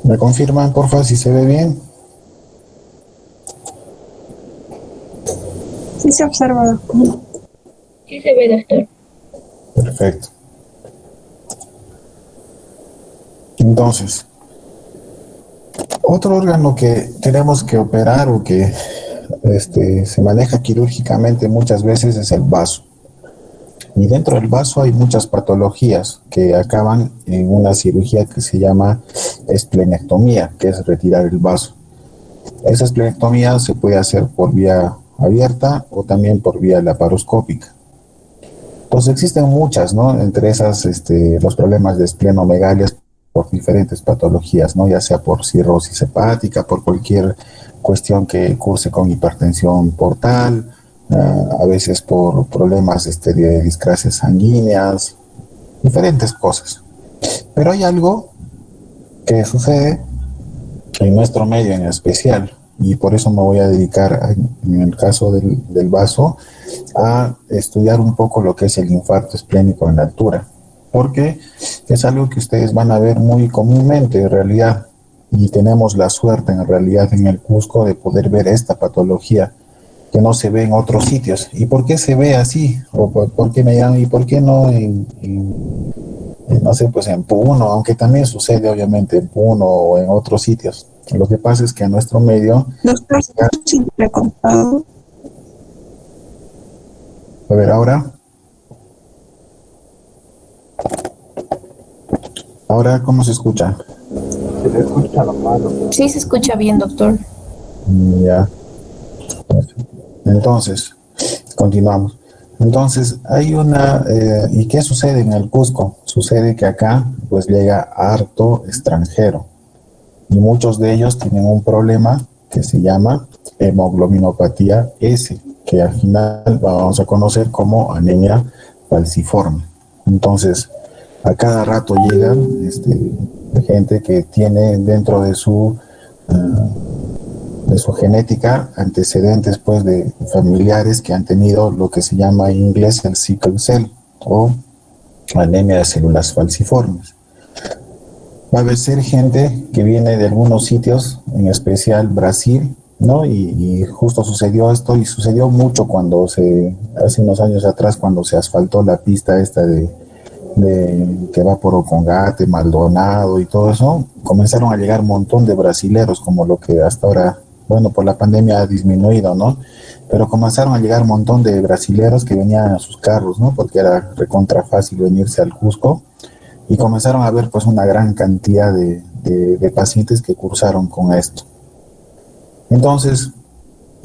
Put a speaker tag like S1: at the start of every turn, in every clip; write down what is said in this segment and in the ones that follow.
S1: ¿Me confirman, porfa, si se ve bien?
S2: Sí se observa, doctor.
S3: Sí se ve, doctor.
S1: Perfecto. Entonces, otro órgano que tenemos que operar o que se maneja quirúrgicamente muchas veces es el vaso. Y dentro del vaso hay muchas patologías que acaban en una cirugía que se llama esplenectomía, que es retirar el vaso. Esa esplenectomía se puede hacer por vía abierta o también por vía laparoscópica. Entonces existen muchas, ¿no? Entre esas, los problemas de esplenomegalia por diferentes patologías, ¿no? Ya sea por cirrosis hepática, por cualquier cuestión que curse con hipertensión portal, a veces por problemas de discrasias sanguíneas, diferentes cosas. Pero hay algo que sucede en nuestro medio en especial, y por eso me voy a dedicar, en el caso del vaso, a estudiar un poco lo que es el infarto esplénico en la altura, porque es algo que ustedes van a ver muy comúnmente en realidad, y tenemos la suerte en realidad en el Cusco de poder ver esta patología que no se ve en otros sitios. ¿Y por qué se ve así? ¿O por qué me llaman? ¿Y por qué no no sé, pues en Puno? Aunque también sucede obviamente en Puno o en otros sitios. Lo que pasa es que en nuestro medio...
S2: Doctor, sin precontado.
S1: A ver, ahora. Ahora, ¿cómo se escucha?
S4: Se escucha normal.
S3: Sí se escucha bien, doctor.
S1: Ya. Entonces, continuamos. Entonces, hay ¿y qué sucede en el Cusco? Sucede que acá, pues llega harto extranjero. Y muchos de ellos tienen un problema que se llama hemoglobinopatía S, que al final vamos a conocer como anemia falciforme. Entonces, a cada rato llegan gente que tiene dentro de su genética antecedentes pues de familiares que han tenido lo que se llama en inglés el sickle cell o anemia de células falciformes. Va a ser gente que viene de algunos sitios, en especial Brasil, ¿no? Y justo sucedió esto, y sucedió mucho hace unos años atrás, cuando se asfaltó la pista esta de que va por Ocongate, Maldonado y todo eso. Comenzaron a llegar un montón de brasileros, como lo que hasta ahora, bueno, por la pandemia ha disminuido, ¿no? Pero comenzaron a llegar un montón de brasileros que venían a sus carros, ¿no? Porque era recontra fácil venirse al Cusco, y comenzaron a haber pues una gran cantidad de pacientes que cursaron con esto. Entonces,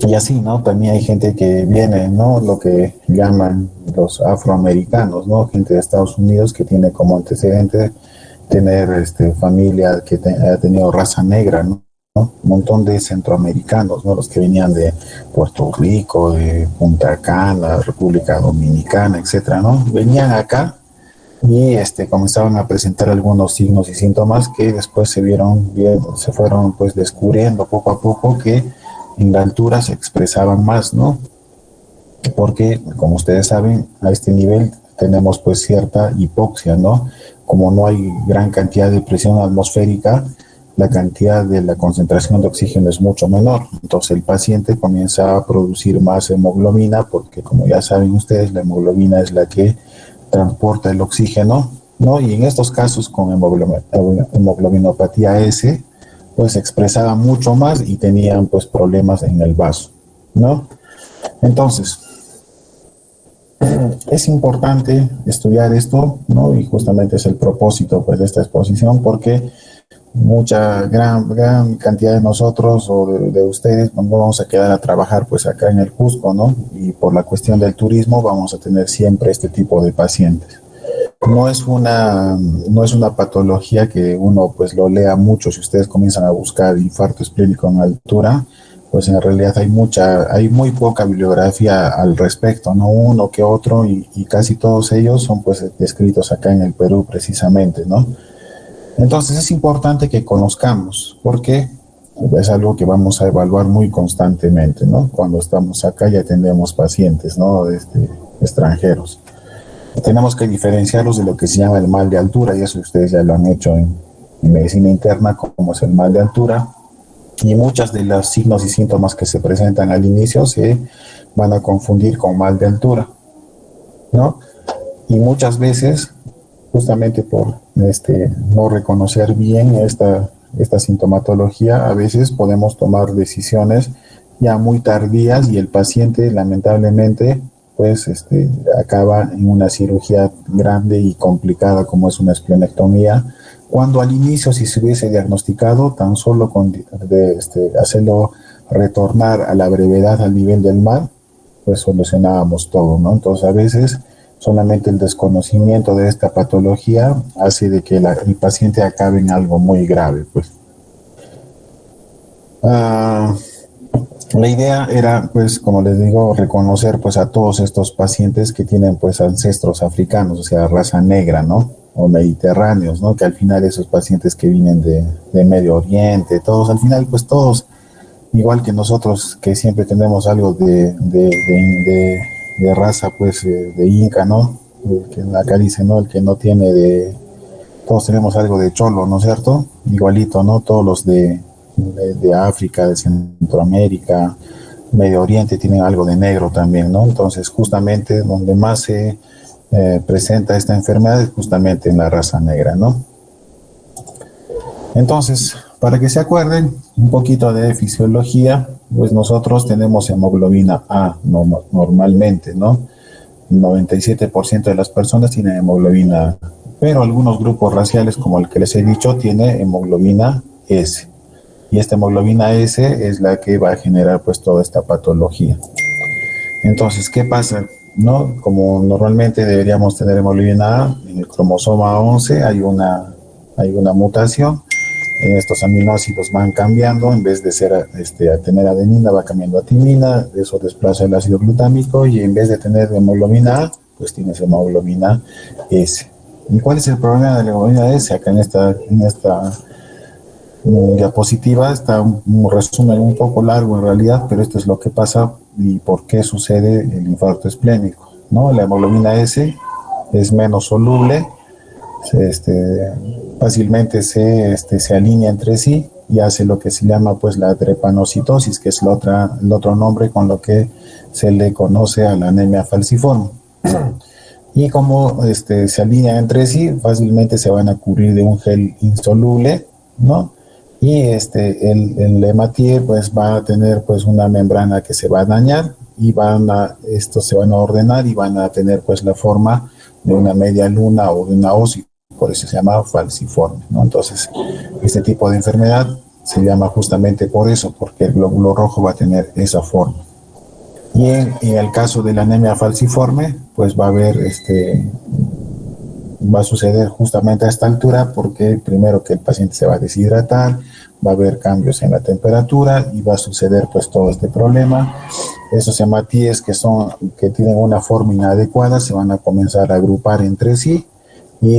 S1: y así, ¿no? También hay gente que viene, ¿no? Lo que llaman los afroamericanos, ¿no? Gente de Estados Unidos que tiene como antecedente tener familia que ha tenido raza negra, ¿no? Un montón de centroamericanos, ¿no? Los que venían de Puerto Rico, de Punta Cana, República Dominicana, etcétera, ¿no? Venían acá y comenzaban a presentar algunos signos y síntomas que después se fueron pues descubriendo poco a poco que en la altura se expresaban más, ¿no? Porque, como ustedes saben, a este nivel tenemos pues cierta hipoxia, ¿no? Como no hay gran cantidad de presión atmosférica, la cantidad de la concentración de oxígeno es mucho menor. Entonces el paciente comienza a producir más hemoglobina, porque como ya saben ustedes, la hemoglobina es la que transporta el oxígeno, ¿no? Y en estos casos con hemoglobinopatía S, pues se expresaba mucho más y tenían pues problemas en el vaso, ¿no? Entonces, es importante estudiar esto, ¿no? Y justamente es el propósito pues de esta exposición, porque gran cantidad de nosotros o de ustedes nos vamos a quedar a trabajar pues acá en el Cusco, ¿no? Y por la cuestión del turismo vamos a tener siempre este tipo de pacientes. No es una patología que uno pues lo lea mucho. Si ustedes comienzan a buscar infarto esplénico en altura, pues en realidad hay muy poca bibliografía al respecto, ¿no? Uno que otro, y casi todos ellos son pues descritos acá en el Perú precisamente, ¿no? Entonces es importante que conozcamos, porque es algo que vamos a evaluar muy constantemente, ¿no? Cuando estamos acá y atendemos pacientes, ¿no? Extranjeros. Tenemos que diferenciarlos de lo que se llama el mal de altura, y eso ustedes ya lo han hecho en medicina interna, como es el mal de altura, y muchas de los signos y síntomas que se presentan al inicio se van a confundir con mal de altura, ¿no? Y muchas veces, justamente por no reconocer bien esta sintomatología, a veces podemos tomar decisiones ya muy tardías y el paciente lamentablemente pues acaba en una cirugía grande y complicada como es una esplenectomía, cuando al inicio, si se hubiese diagnosticado tan solo con hacerlo retornar a la brevedad al nivel del mal, pues solucionábamos todo, ¿no? Entonces a veces solamente el desconocimiento de esta patología hace de que el paciente acabe en algo muy grave, pues. La idea era, pues, como les digo, reconocer, pues, a todos estos pacientes que tienen, pues, ancestros africanos, o sea, raza negra, ¿no? O mediterráneos, ¿no? Que al final esos pacientes que vienen de Medio Oriente, todos, al final, pues, todos, igual que nosotros, que siempre tenemos algo de raza, pues, de Inca, ¿no? Que acá dice, ¿no? El que no tiene todos tenemos algo de cholo, ¿no es cierto? Igualito, ¿no? Todos los de África, de Centroamérica, Medio Oriente tienen algo de negro también, ¿no? Entonces, justamente donde más se presenta esta enfermedad es justamente en la raza negra, ¿no? Entonces, para que se acuerden un poquito de fisiología, pues nosotros tenemos hemoglobina A normalmente, ¿no? El 97% de las personas tienen hemoglobina A, pero algunos grupos raciales, como el que les he dicho, tiene hemoglobina S. Y esta hemoglobina S es la que va a generar pues toda esta patología. Entonces, ¿qué pasa? ¿No? Como normalmente deberíamos tener hemoglobina A, en el cromosoma 11 hay una mutación. En estos aminoácidos van cambiando, en vez de ser a tener adenina, va cambiando a timina, eso desplaza el ácido glutámico y en vez de tener hemoglobina A, pues tienes hemoglobina S. ¿Y cuál es el problema de la hemoglobina S? Acá en esta diapositiva está un resumen un poco largo en realidad, pero esto es lo que pasa y por qué sucede el infarto esplénico, ¿no? La hemoglobina S es menos soluble, fácilmente se alinea entre sí y hace lo que se llama pues la drepanocitosis, que es el otro nombre con lo que se le conoce a la anemia falciforme. Y como se alinean entre sí, fácilmente se van a cubrir de un gel insoluble, ¿no? Y el hematie pues va a tener pues una membrana que se va a dañar y estos se van a ordenar y van a tener pues la forma de una media luna o de una hoz, por eso se llama falciforme, ¿no? Entonces, este tipo de enfermedad se llama justamente por eso, porque el glóbulo rojo va a tener esa forma. Y en el caso de la anemia falciforme, pues va a suceder justamente a esta altura, porque primero que el paciente se va a deshidratar, va a haber cambios en la temperatura y va a suceder pues todo este problema. Esos hematíes que tienen una forma inadecuada se van a comenzar a agrupar entre sí y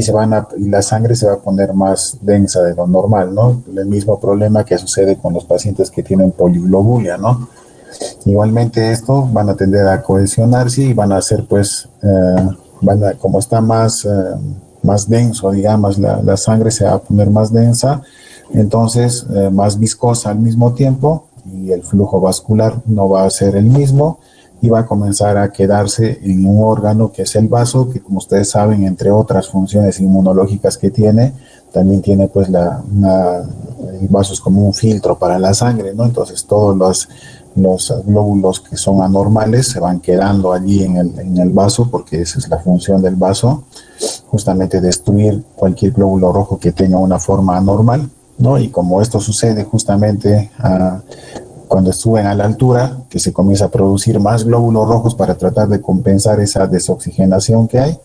S1: la sangre se va a poner más densa de lo normal, ¿no? El mismo problema que sucede con los pacientes que tienen poliglobulia, ¿no? Igualmente esto van a tender a cohesionarse y van a hacer pues, como está más denso, digamos, la sangre se va a poner más densa, entonces más viscosa al mismo tiempo y el flujo vascular no va a ser el mismo y va a comenzar a quedarse en un órgano que es el vaso, que como ustedes saben, entre otras funciones inmunológicas que tiene, también tiene pues el vaso es como un filtro para la sangre, ¿no? Entonces todos los glóbulos que son anormales se van quedando allí en el vaso, porque esa es la función del vaso, justamente destruir cualquier glóbulo rojo que tenga una forma anormal, ¿no? Y como esto sucede justamente cuando suben a la altura, que se comienza a producir más glóbulos rojos para tratar de compensar esa desoxigenación que hay,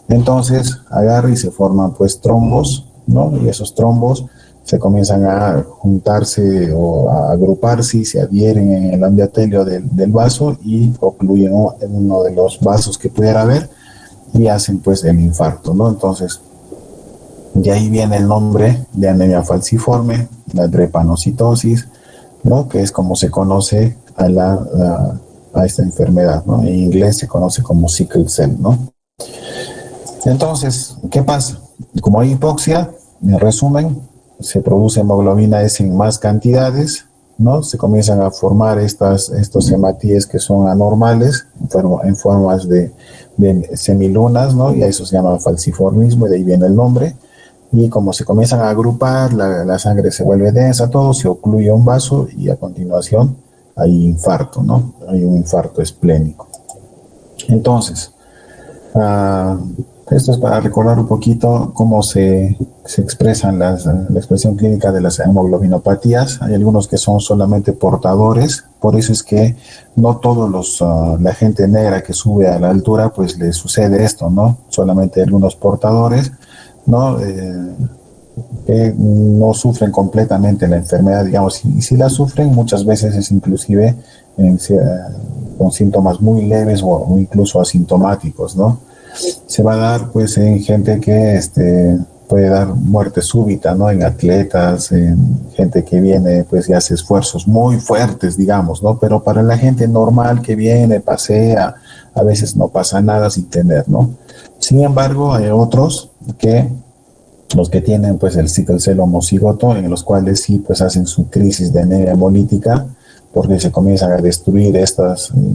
S1: entonces agarra y se forman pues trombos, ¿no? Y esos trombos se comienzan a juntarse o a agruparse y se adhieren en el endotelio del vaso y ocluyen en uno de los vasos que pudiera haber y hacen pues el infarto, ¿no? Entonces, de ahí viene el nombre de anemia falciforme, la drepanocitosis, ¿no? Que es como se conoce a esta enfermedad, ¿no? En inglés se conoce como sickle cell, ¿no? Entonces, ¿qué pasa? Como hay hipoxia, en resumen, se produce hemoglobina S en más cantidades, ¿no? Se comienzan a formar estos hematíes que son anormales en formas de semilunas, ¿no? Y a eso se llama falciformismo, y de ahí viene el nombre. Y como se comienzan a agrupar, la sangre se vuelve densa, todo, se ocluye un vaso y a continuación hay infarto, ¿no? Hay un infarto esplénico. Entonces, esto es para recordar un poquito cómo se expresan la expresión clínica de las hemoglobinopatías. Hay algunos que son solamente portadores, por eso es que no todos la gente negra que sube a la altura, pues le sucede esto, ¿no? Solamente algunos portadores, ¿no? Que no sufren completamente la enfermedad, digamos, y si la sufren muchas veces es inclusive con síntomas muy leves o incluso asintomáticos, ¿no? Se va a dar pues en gente que puede dar muerte súbita, ¿no? En atletas, en gente que viene pues y hace esfuerzos muy fuertes, digamos, ¿no? Pero para la gente normal que viene, pasea, a veces no pasa nada sin tener, ¿no? Sin embargo, hay otros los que tienen pues el sickle cell homocigoto, en los cuales sí pues hacen su crisis de anemia hemolítica, porque se comienzan a destruir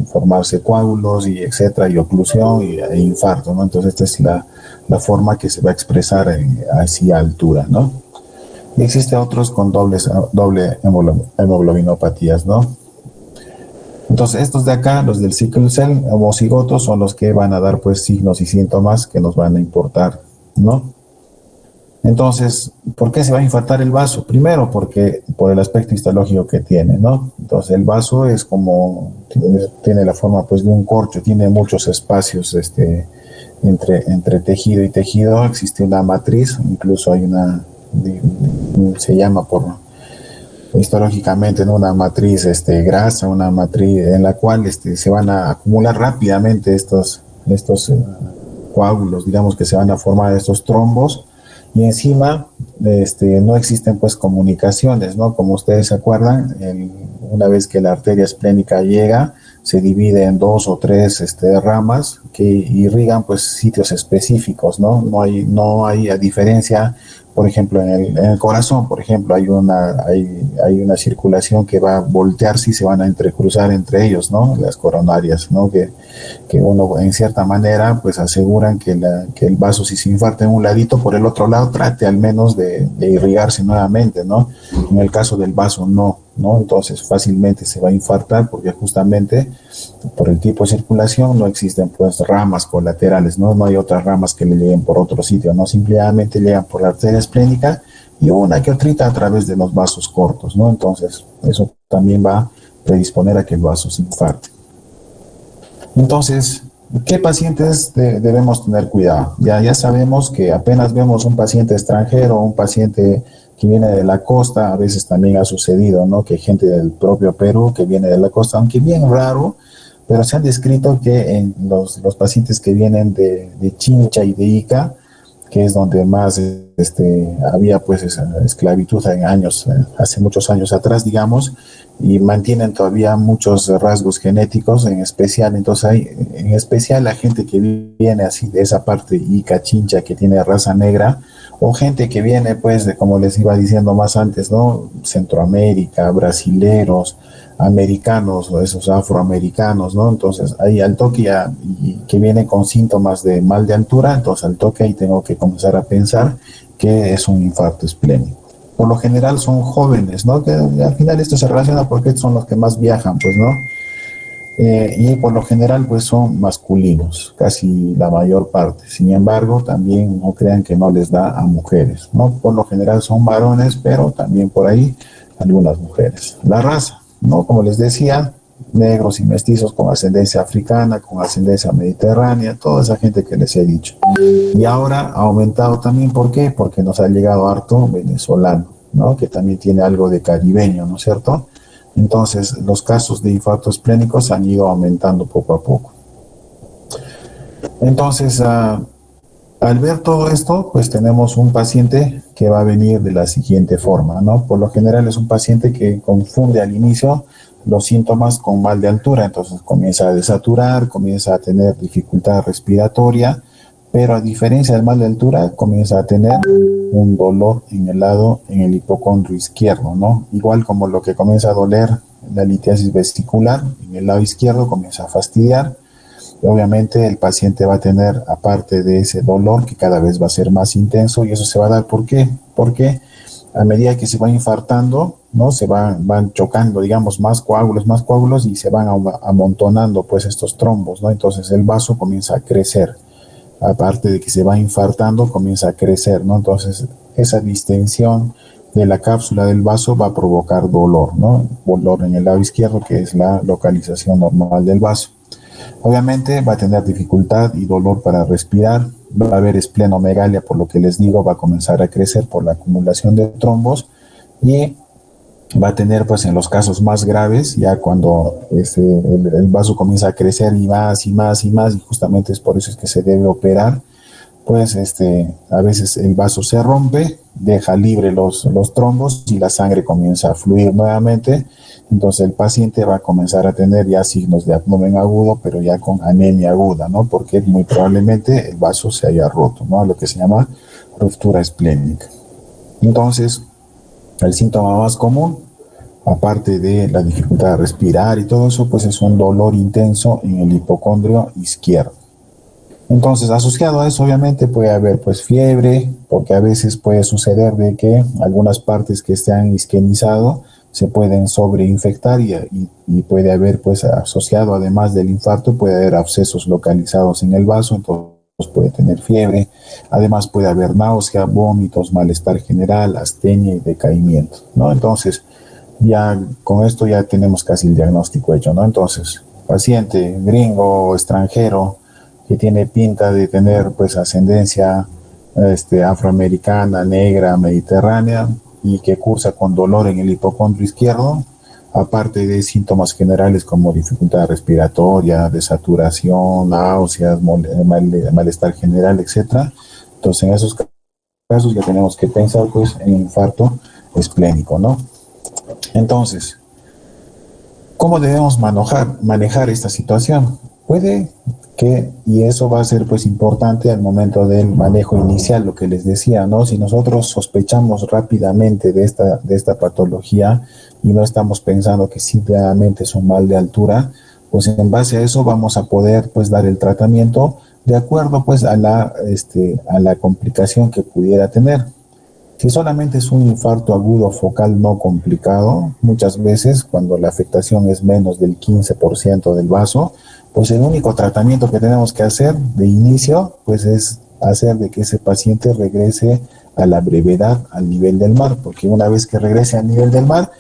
S1: formarse coágulos y etcétera, y oclusión e infarto, ¿no? Entonces esta es la forma que se va a expresar así a altura, ¿no? Y existen otros con doble hemoglobinopatías, ¿no? Entonces estos de acá, los del sickle cell homocigoto, son los que van a dar pues signos y síntomas que nos van a importar, ¿no? Entonces, ¿por qué se va a infartar el vaso? Primero, porque por el aspecto histológico que tiene, ¿no? Entonces, el vaso es tiene la forma pues de un corcho, tiene muchos espacios entre tejido y tejido. Existe una matriz, incluso hay se llama histológicamente, ¿no? Una matriz grasa, una matriz en la cual se van a acumular rápidamente estos coágulos, digamos, que se van a formar estos trombos. Y encima no existen pues comunicaciones, ¿no? Como ustedes se acuerdan, una vez que la arteria esplénica llega, se divide en 2 o 3 ramas que irrigan pues sitios específicos, ¿no? No hay a diferencia, por ejemplo, en el corazón, por ejemplo, hay una circulación que va a voltearse y se van a entrecruzar entre ellos, ¿no? Las coronarias, ¿no? Que uno, en cierta manera, pues aseguran que el vaso, si se infarta en un ladito, por el otro lado trate al menos de irrigarse nuevamente, ¿no? En el caso del vaso, no. Entonces fácilmente se va a infartar porque justamente por el tipo de circulación no existen pues ramas colaterales, no hay otras ramas que le lleguen por otro sitio, no, simplemente llegan por la arteria esplénica y una que otrita a través de los vasos cortos, ¿no? Entonces eso también va a predisponer a que el vaso se infarte. Entonces, ¿qué pacientes debemos tener cuidado? Ya sabemos que apenas vemos un paciente extranjero, un paciente que viene de la costa, a veces también ha sucedido, ¿no? Que hay gente del propio Perú que viene de la costa, aunque bien raro, pero se han descrito que en los pacientes que vienen de Chincha y de Ica, que es donde más había pues esa esclavitud en hace muchos años atrás, digamos, y mantienen todavía muchos rasgos genéticos en especial. Entonces en especial la gente que viene así de esa parte, Ica, Chincha, que tiene raza negra, o gente que viene pues como les iba diciendo más antes, ¿no? Centroamérica, brasileros, americanos o esos afroamericanos, ¿no? Entonces ahí al toque y que vienen con síntomas de mal de altura, entonces al toque ahí tengo que comenzar a pensar que es un infarto esplénico. Por lo general son jóvenes, ¿no? Que al final esto se relaciona porque son los que más viajan, pues, ¿no? Y por lo general pues son masculinos, casi la mayor parte. Sin embargo, también no crean que no les da a mujeres, ¿no? Por lo general son varones, pero también por ahí algunas mujeres. La raza, ¿no? Como les decía, negros y mestizos con ascendencia africana, con ascendencia mediterránea, toda esa gente que les he dicho. Y ahora ha aumentado también, ¿por qué? Porque nos ha llegado harto venezolano, ¿no? Que también tiene algo de caribeño, ¿no es cierto? Entonces, los casos de infartos esplénicos han ido aumentando poco a poco. Entonces, al ver todo esto, pues tenemos un paciente que va a venir de la siguiente forma, ¿no? Por lo general es un paciente que confunde al inicio los síntomas con mal de altura, entonces comienza a desaturar, comienza a tener dificultad respiratoria, pero a diferencia del mal de altura, comienza a tener un dolor en el hipocondrio izquierdo, ¿no? Igual como lo que comienza a doler la litiasis vesicular, en el lado izquierdo comienza a fastidiar. Y obviamente el paciente va a tener, aparte de ese dolor, que cada vez va a ser más intenso, y eso se va a dar, ¿por qué? Porque a medida que se va infartando, ¿no? Van chocando, digamos, más coágulos, y se van amontonando, pues, estos trombos, ¿no? Entonces el vaso comienza a crecer. Aparte de que se va infartando, comienza a crecer, ¿no? Entonces, esa distensión de la cápsula del vaso va a provocar dolor, ¿no? Dolor en el lado izquierdo, que es la localización normal del vaso. Obviamente va a tener dificultad y dolor para respirar, va a haber esplenomegalia, por lo que les digo, va a comenzar a crecer por la acumulación de trombos, y va a tener, pues, en los casos más graves, ya cuando el vaso comienza a crecer y más, y justamente es por eso es que se debe operar, pues a veces el vaso se rompe, deja libre los trombos y la sangre comienza a fluir nuevamente. Entonces el paciente va a comenzar a tener ya signos de abdomen agudo, pero ya con anemia aguda, ¿no? Porque muy probablemente el vaso se haya roto, ¿no? Lo que se llama ruptura esplénica. Entonces, el síntoma más común, aparte de la dificultad de respirar y todo eso, pues es un dolor intenso en el hipocondrio izquierdo. Entonces, asociado a eso, obviamente puede haber, pues, fiebre, porque a veces puede suceder de que algunas partes que se han isquemizado se pueden sobreinfectar, y puede haber, pues, asociado, además del infarto, puede haber abscesos localizados en el vaso, entonces puede tener fiebre. Además puede haber náusea, vómitos, malestar general, astenia y decaimiento, ¿no? Entonces, ya con esto ya tenemos casi el diagnóstico hecho, ¿no? Entonces, paciente gringo o extranjero que tiene pinta de tener, pues, ascendencia afroamericana, negra, mediterránea, y que cursa con dolor en el hipocondrio izquierdo, aparte de síntomas generales como dificultad respiratoria, desaturación, náuseas, malestar general, etc. Entonces, en esos casos ya tenemos que pensar, pues, en infarto esplénico, ¿no? Entonces, ¿cómo debemos manejar esta situación? Puede que, y eso va a ser, pues, importante al momento del manejo inicial, lo que les decía, ¿no? Si nosotros sospechamos rápidamente de esta patología y no estamos pensando que simplemente es un mal de altura, pues en base a eso vamos a poder, pues, dar el tratamiento de acuerdo, pues, a la complicación que pudiera tener. Si solamente es un infarto agudo focal no complicado, muchas veces cuando la afectación es menos del 15% del vaso, pues el único tratamiento que tenemos que hacer de inicio, pues, es hacer de que ese paciente regrese a la brevedad, al nivel del mar, porque una vez que regrese al nivel del mar,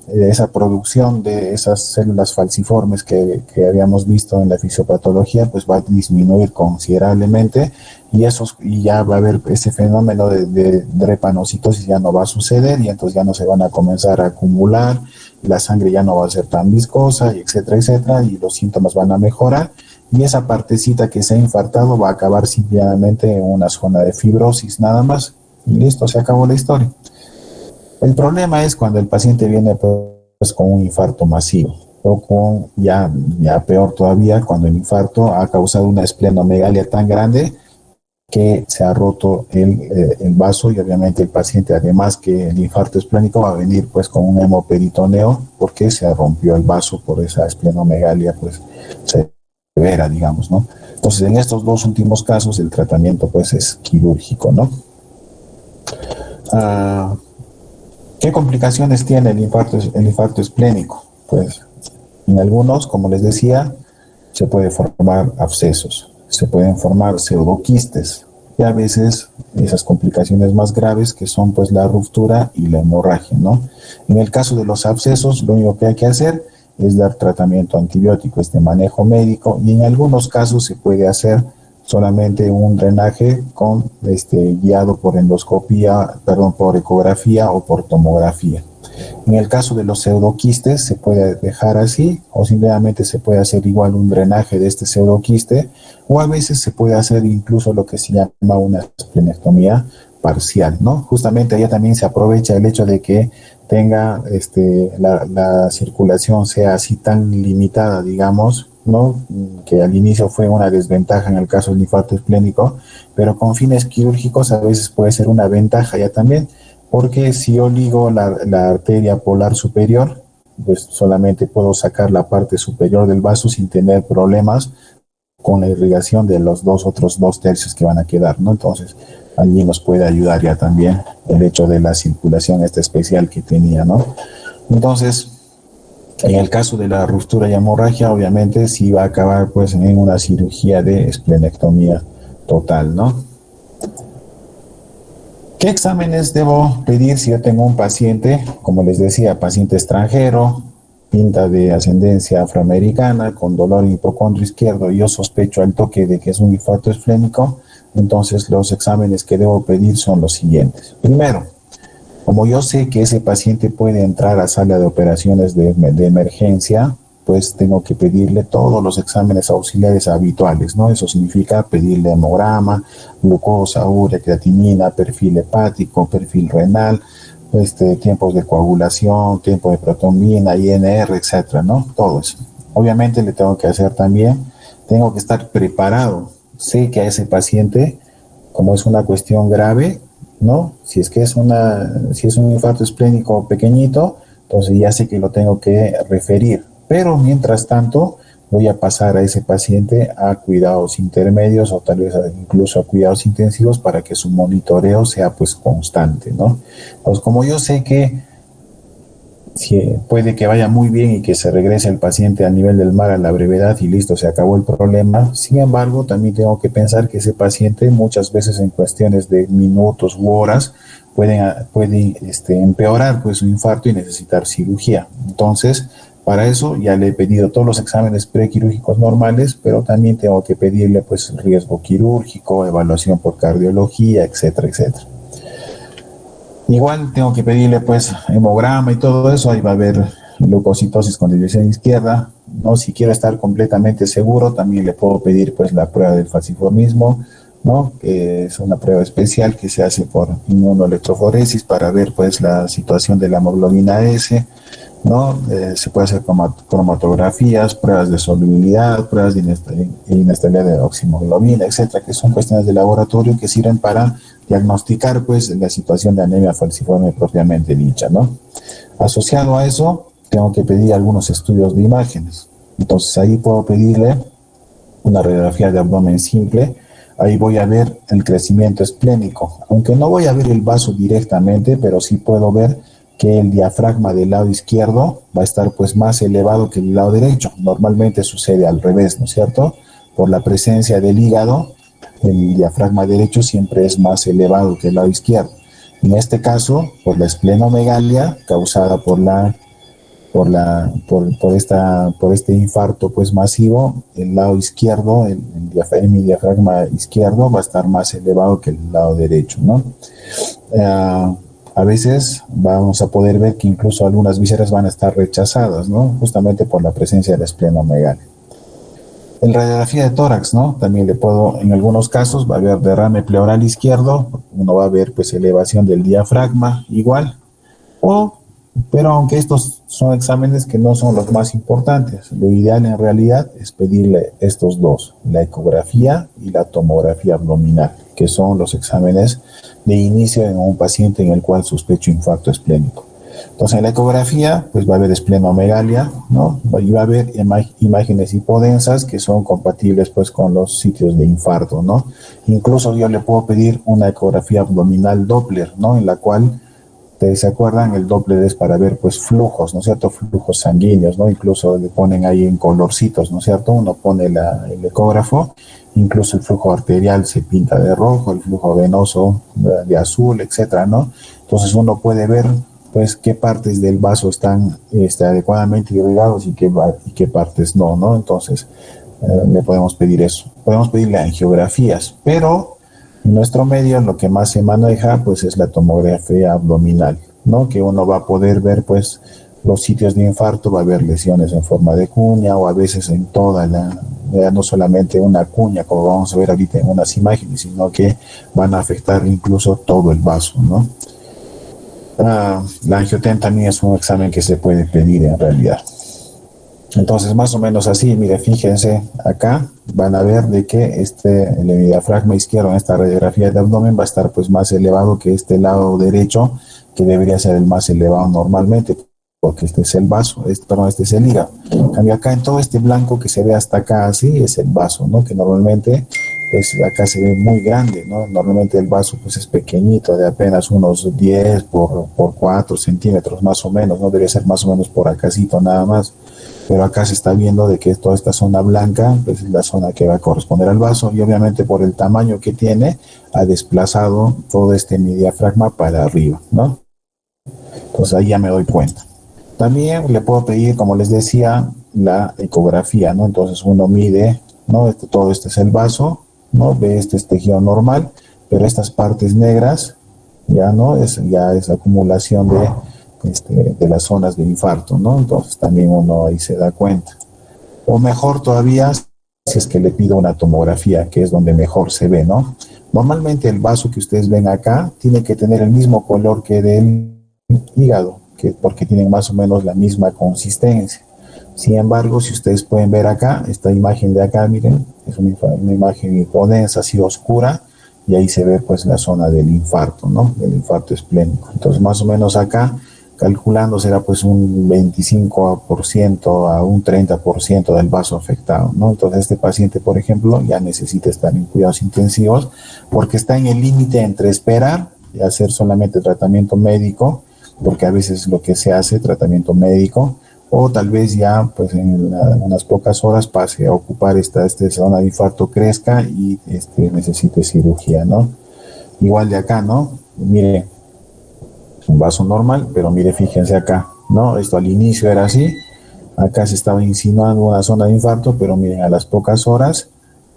S1: esa producción de esas células falciformes que habíamos visto en la fisiopatología, pues va a disminuir considerablemente, y ya va a haber ese fenómeno de drepanocitosis, ya no va a suceder, y entonces ya no se van a comenzar a acumular, la sangre ya no va a ser tan viscosa, y etcétera, y los síntomas van a mejorar, y esa partecita que se ha infartado va a acabar simplemente en una zona de fibrosis nada más, y listo, se acabó la historia. El problema es cuando el paciente viene, pues, con un infarto masivo, o con, ya peor todavía, cuando el infarto ha causado una esplenomegalia tan grande que se ha roto el vaso, y obviamente el paciente, además que el infarto esplénico, va a venir, pues, con un hemoperitoneo porque se rompió el vaso por esa esplenomegalia, pues, severa, digamos, ¿no? Entonces, en estos dos últimos casos el tratamiento, pues, es quirúrgico, ¿no? ¿Qué complicaciones tiene el infarto esplénico? Pues en algunos, como les decía, se puede formar abscesos, se pueden formar pseudoquistes, y a veces esas complicaciones más graves, que son, pues, la ruptura y la hemorragia, ¿no? En el caso de los abscesos, lo único que hay que hacer es dar tratamiento antibiótico, manejo médico, y en algunos casos se puede hacer solamente un drenaje guiado por por ecografía o por tomografía. En el caso de los pseudoquistes se puede dejar así, o simplemente se puede hacer igual un drenaje de este pseudoquiste, o a veces se puede hacer incluso lo que se llama una esplenectomía parcial, ¿no? Justamente allá también se aprovecha el hecho de que tenga la circulación sea así tan limitada, digamos, ¿no? Que al inicio fue una desventaja en el caso del infarto esplénico, pero con fines quirúrgicos a veces puede ser una ventaja ya también, porque si yo ligo la arteria polar superior, pues solamente puedo sacar la parte superior del vaso sin tener problemas con la irrigación de los otros 2 tercios que van a quedar, ¿no? Entonces, allí nos puede ayudar ya también el hecho de la circulación esta especial que tenía, ¿no? Entonces, en el caso de la ruptura y hemorragia, obviamente sí va a acabar pues en una cirugía de esplenectomía total, ¿no? ¿Qué exámenes debo pedir si yo tengo un paciente, como les decía, paciente extranjero, pinta de ascendencia afroamericana, con dolor en hipocondrio izquierdo, y yo sospecho al toque de que es un infarto esplénico? Entonces los exámenes que debo pedir son los siguientes. Primero, como yo sé que ese paciente puede entrar a sala de operaciones de emergencia, pues tengo que pedirle todos los exámenes auxiliares habituales, ¿no? Eso significa pedirle hemograma, glucosa, urea, creatinina, perfil hepático, perfil renal, tiempos de coagulación, tiempo de protrombina, INR, etcétera, ¿no? Todo eso. Obviamente le tengo que hacer también, tengo que estar preparado. Sé que a ese paciente, como es una cuestión grave, ¿no? Si es un infarto esplénico pequeñito, entonces ya sé que lo tengo que referir. Pero mientras tanto, voy a pasar a ese paciente a cuidados intermedios o tal vez incluso a cuidados intensivos para que su monitoreo sea pues constante, ¿no? Entonces, como yo sé que puede que vaya muy bien y que se regrese el paciente al nivel del mar a la brevedad y listo, se acabó el problema. Sin embargo, también tengo que pensar que ese paciente muchas veces en cuestiones de minutos u horas puede empeorar pues su infarto y necesitar cirugía. Entonces, para eso ya le he pedido todos los exámenes prequirúrgicos normales, pero también tengo que pedirle pues riesgo quirúrgico, evaluación por cardiología, etcétera, etcétera. Igual tengo que pedirle pues hemograma y todo eso, ahí va a haber leucocitosis con división izquierda, ¿no? Si quiero estar completamente seguro, también le puedo pedir pues la prueba del falciformismo, ¿no? Que es una prueba especial que se hace por inmunoelectroforesis para ver pues la situación de la hemoglobina S, ¿no? Se puede hacer cromatografías, pruebas de solubilidad, pruebas de inestabilidad de oximoglobina, etcétera, que son cuestiones de laboratorio que sirven para diagnosticar pues la situación de anemia falciforme propiamente dicha, ¿no? Asociado a eso, tengo que pedir algunos estudios de imágenes. Entonces ahí puedo pedirle una radiografía de abdomen simple. Ahí voy a ver el crecimiento esplénico, aunque no voy a ver el vaso directamente, pero sí puedo ver que el diafragma del lado izquierdo va a estar pues más elevado que el lado derecho. Normalmente sucede al revés, ¿no es cierto? Por la presencia del hígado, el diafragma derecho siempre es más elevado que el lado izquierdo. En este caso, por la esplenomegalia causada por este infarto pues masivo, el lado izquierdo, mi diafragma izquierdo va a estar más elevado que el lado derecho, ¿no? A veces vamos a poder ver que incluso algunas vísceras van a estar rechazadas, ¿no? Justamente por la presencia de la esplenomegalia. En radiografía de tórax, ¿no? También en algunos casos va a haber derrame pleural izquierdo, uno va a ver pues elevación del diafragma igual, pero aunque estos son exámenes que no son los más importantes, lo ideal en realidad es pedirle estos dos, la ecografía y la tomografía abdominal, que son los exámenes de inicio en un paciente en el cual sospecho infarto esplénico. Entonces, en la ecografía, pues va a haber esplenomegalia, ¿no? Y va a haber imágenes hipodensas que son compatibles, pues, con los sitios de infarto, ¿no? Incluso yo le puedo pedir una ecografía abdominal Doppler, ¿no? En la cual, ¿se acuerdan? El Doppler es para ver, pues, flujos, ¿no es cierto? Flujos sanguíneos, ¿no? Incluso le ponen ahí en colorcitos, ¿no es cierto? Uno pone el ecógrafo, incluso el flujo arterial se pinta de rojo, el flujo venoso de azul, etcétera, ¿no? Entonces uno puede ver pues qué partes del vaso están adecuadamente irrigados y qué partes no, ¿no? Entonces le podemos pedir eso. Podemos pedirle angiografías, pero en nuestro medio lo que más se maneja pues es la tomografía abdominal, ¿no? Que uno va a poder ver pues los sitios de infarto, va a haber lesiones en forma de cuña o a veces en toda no solamente una cuña, como vamos a ver ahorita en unas imágenes, sino que van a afectar incluso todo el vaso, ¿no? La angioten también es un examen que se puede pedir en realidad. Entonces, más o menos así, mire, fíjense, acá van a ver de que el diafragma izquierdo en esta radiografía de abdomen va a estar pues más elevado que este lado derecho, que debería ser el más elevado normalmente, porque este es el vaso, este es el hígado. En cambio, acá en todo este blanco que se ve hasta acá así es el vaso, ¿no? Que normalmente pues acá se ve muy grande, ¿no? Normalmente el vaso pues es pequeñito, de apenas unos 10 por 4 centímetros más o menos, ¿no? Debe ser más o menos por acácito nada más. Pero acá se está viendo de que toda esta zona blanca pues, es la zona que va a corresponder al vaso y obviamente por el tamaño que tiene ha desplazado todo mi diafragma para arriba, ¿no? Entonces ahí ya me doy cuenta. También le puedo pedir, como les decía, la ecografía, ¿no? Entonces uno mide, ¿no? Todo este es el vaso, ¿no? Ve este es tejido normal, pero estas partes negras ya no ya es acumulación de las zonas de infarto, ¿no? Entonces también uno ahí se da cuenta. O mejor todavía, si es que le pido una tomografía, que es donde mejor se ve, ¿no? Normalmente el vaso que ustedes ven acá tiene que tener el mismo color que del hígado, porque tienen más o menos la misma consistencia. Sin embargo, si ustedes pueden ver acá, esta imagen de acá, miren, es una imagen densa, así oscura, y ahí se ve pues la zona del infarto, ¿no? Del infarto esplénico. Entonces, más o menos acá, calculando, será pues un 25% a un 30% del vaso afectado, ¿no? Entonces, este paciente, por ejemplo, ya necesita estar en cuidados intensivos porque está en el límite entre esperar y hacer solamente tratamiento médico, porque a veces lo que se hace, tratamiento médico, o tal vez ya pues en unas pocas horas pase a ocupar esta zona de infarto, crezca y necesite cirugía, ¿no? Igual de acá, ¿no? Mire, un vaso normal, pero mire, fíjense acá, ¿no? Esto al inicio era así, acá se estaba insinuando una zona de infarto, pero miren, a las pocas horas,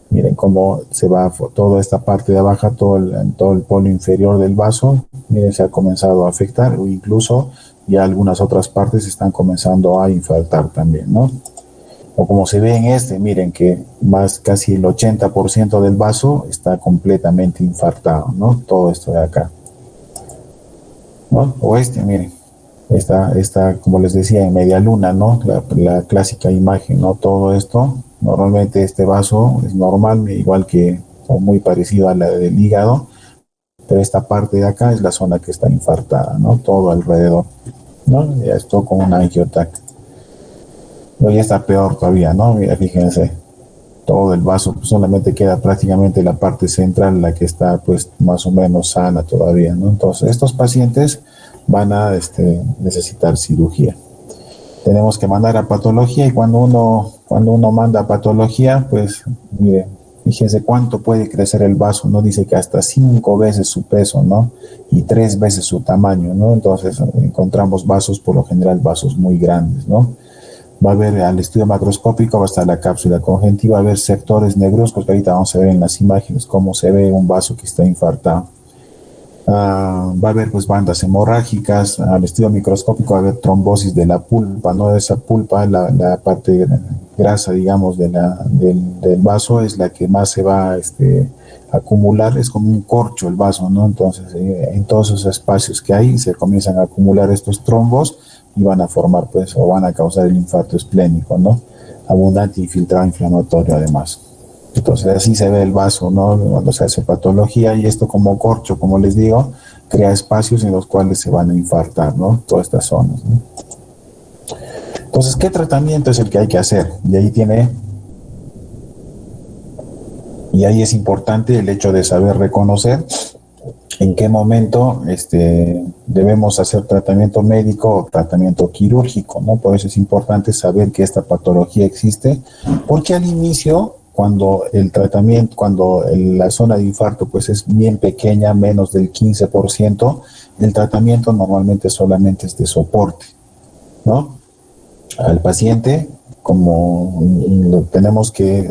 S1: miren cómo se va toda esta parte de abajo, todo el polo inferior del vaso, miren, se ha comenzado a afectar, o incluso ya algunas otras partes están comenzando a infartar también, ¿no? O como se ve en miren que más casi el 80% del vaso está completamente infartado, ¿no? Todo esto de acá, ¿no? O miren, está, como les decía, en media luna, ¿no? La clásica imagen, ¿no? Todo esto, normalmente este vaso es normal, igual que, o muy parecido a la del hígado, pero esta parte de acá es la zona que está infartada, ¿no? Todo alrededor, ¿no? Ya esto con un angiotac. Pero ya está peor todavía, ¿no? Mira, fíjense, todo el vaso, pues solamente queda prácticamente la parte central, la que está pues más o menos sana todavía, ¿no? Entonces, estos pacientes van a necesitar cirugía. Tenemos que mandar a patología y cuando uno manda a patología, pues, mire, fíjense cuánto puede crecer el vaso, ¿no? Dice que hasta 5 veces su peso, ¿no? Y 3 veces su tamaño, ¿no? Entonces, encontramos vasos, por lo general, vasos muy grandes, ¿no? Va a haber al estudio macroscópico, va a estar la cápsula congentiva, va a haber sectores negruzcos, que ahorita vamos a ver en las imágenes cómo se ve un vaso que está infartado. Va a haber pues bandas hemorrágicas, al estudio microscópico va a haber trombosis de la pulpa, ¿no? Esa pulpa, la parte grasa, digamos, del vaso es la que más se va a acumular, es como un corcho el vaso, ¿no? Entonces, en todos esos espacios que hay se comienzan a acumular estos trombos y van a formar, pues, o van a causar el infarto esplénico, ¿no? Abundante infiltrado inflamatorio además. Entonces así se ve el vaso, ¿no? Cuando se hace patología y esto como corcho, como les digo, crea espacios en los cuales se van a infartar, ¿no? Todas estas zonas, ¿no? Entonces, ¿qué tratamiento es el que hay que hacer? Y ahí es importante el hecho de saber reconocer en qué momento debemos hacer tratamiento médico o tratamiento quirúrgico, ¿no? Por eso es importante saber que esta patología existe, porque al inicio, cuando la zona de infarto pues es bien pequeña, menos del 15%, el tratamiento normalmente solamente es de soporte, ¿no? Al paciente, como tenemos que,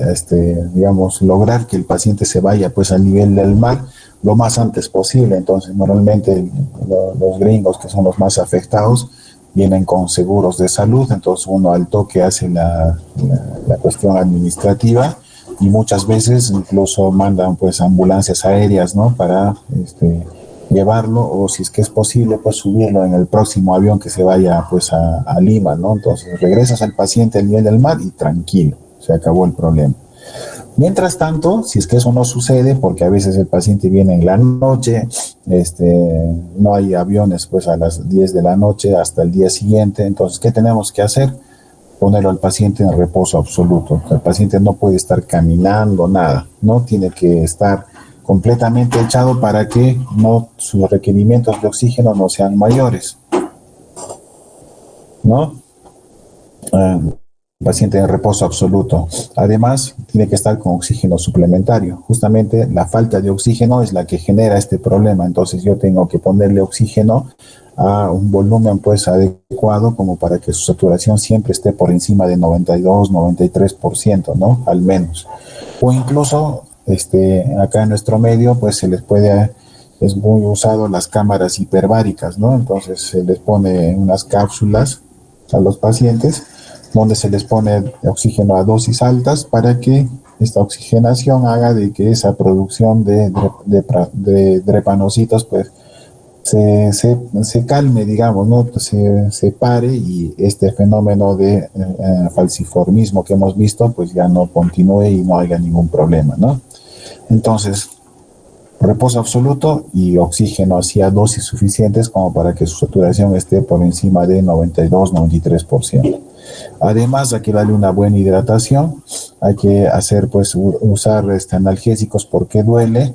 S1: digamos, lograr que el paciente se vaya pues al nivel del mar lo más antes posible. Entonces, normalmente los gringos, que son los más afectados, vienen con seguros de salud, entonces uno al toque hace la cuestión administrativa y muchas veces incluso mandan pues ambulancias aéreas, ¿no? Para llevarlo, o si es que es posible, pues subirlo en el próximo avión que se vaya pues a Lima, ¿no? Entonces regresas al paciente al nivel del mar y tranquilo, se acabó el problema. Mientras tanto, si es que eso no sucede, porque a veces el paciente viene en la noche, no hay aviones pues a las 10 de la noche hasta el día siguiente, entonces, ¿qué tenemos que hacer? Ponerlo al paciente en reposo absoluto. El paciente no puede estar caminando, nada, ¿no? Tiene que estar completamente echado para que sus requerimientos de oxígeno no sean mayores, ¿no? Paciente en reposo absoluto. Además, tiene que estar con oxígeno suplementario. Justamente la falta de oxígeno es la que genera este problema. Entonces yo tengo que ponerle oxígeno a un volumen pues adecuado como para que su saturación siempre esté por encima de 92, 93%, ¿no? Al menos. O incluso acá en nuestro medio pues es muy usado las cámaras hiperbáricas, ¿no? Entonces se les pone unas cápsulas a los pacientes donde se les pone oxígeno a dosis altas para que esta oxigenación haga de que esa producción de drepanocitos pues se calme, digamos, ¿no? Se pare y este fenómeno de falciformismo que hemos visto pues ya no continúe y no haya ningún problema, ¿no? Entonces, reposo absoluto y oxígeno hacia dosis suficientes como para que su saturación esté por encima de 92-93%. Además, hay que darle una buena hidratación, hay que usar analgésicos porque duele,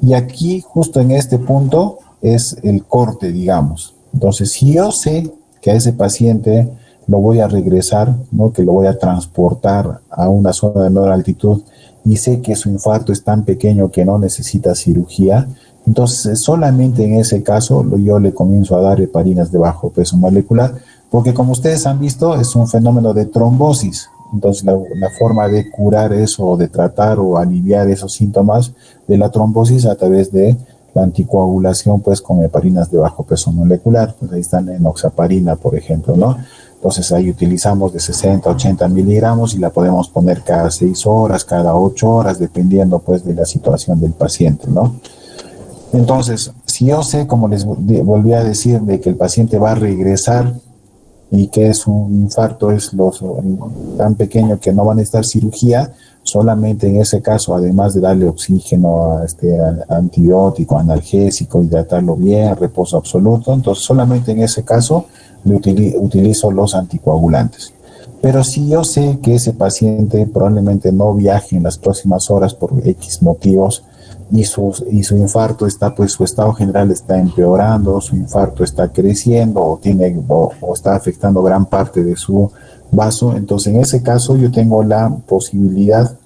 S1: y aquí, justo en este punto, es el corte, digamos. Entonces, si yo sé que a ese paciente lo voy a regresar, ¿no? Que lo voy a transportar a una zona de menor altitud, y sé que su infarto es tan pequeño que no necesita cirugía, entonces solamente en ese caso yo le comienzo a dar heparinas de bajo peso molecular, porque como ustedes han visto es un fenómeno de trombosis. Entonces la forma de curar eso o de tratar o aliviar esos síntomas de la trombosis a través de la anticoagulación pues con heparinas de bajo peso molecular, pues ahí están enoxaparina por ejemplo, ¿no? Entonces ahí utilizamos de 60 a 80 miligramos y la podemos poner cada 6 horas, cada 8 horas, dependiendo pues de la situación del paciente, ¿no? Entonces, si yo sé, como les volví a decir, de que el paciente va a regresar y que es un infarto tan pequeño que no va a necesitar cirugía, solamente en ese caso, además de darle oxígeno, antibiótico, analgésico, hidratarlo bien, reposo absoluto, entonces solamente en ese caso utilizo los anticoagulantes. Pero si yo sé que ese paciente probablemente no viaje en las próximas horas por X motivos y su infarto está, pues su estado general está empeorando, su infarto está creciendo o está afectando gran parte de su vaso, entonces en ese caso yo tengo la posibilidad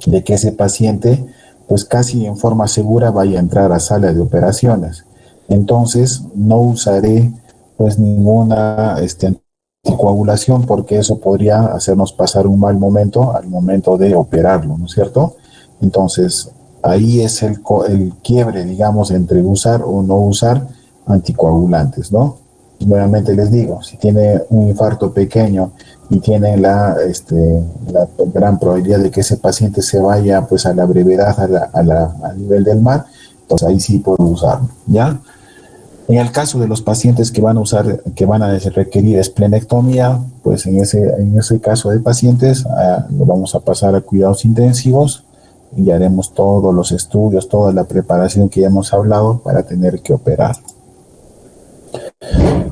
S1: de que ese paciente pues casi en forma segura vaya a entrar a sala de operaciones. Entonces no usaré pues ninguna anticoagulación porque eso podría hacernos pasar un mal momento al momento de operarlo, ¿no es cierto? Entonces ahí es el quiebre, digamos, entre usar o no usar anticoagulantes, ¿no? Nuevamente les digo, si tiene un infarto pequeño y tiene la gran probabilidad de que ese paciente se vaya pues a la brevedad al nivel del mar, pues ahí sí puedo usarlo, ¿ya? En el caso de los pacientes que van a requerir esplenectomía, pues en ese caso de pacientes lo vamos a pasar a cuidados intensivos y haremos todos los estudios, toda la preparación que ya hemos hablado para tener que operar.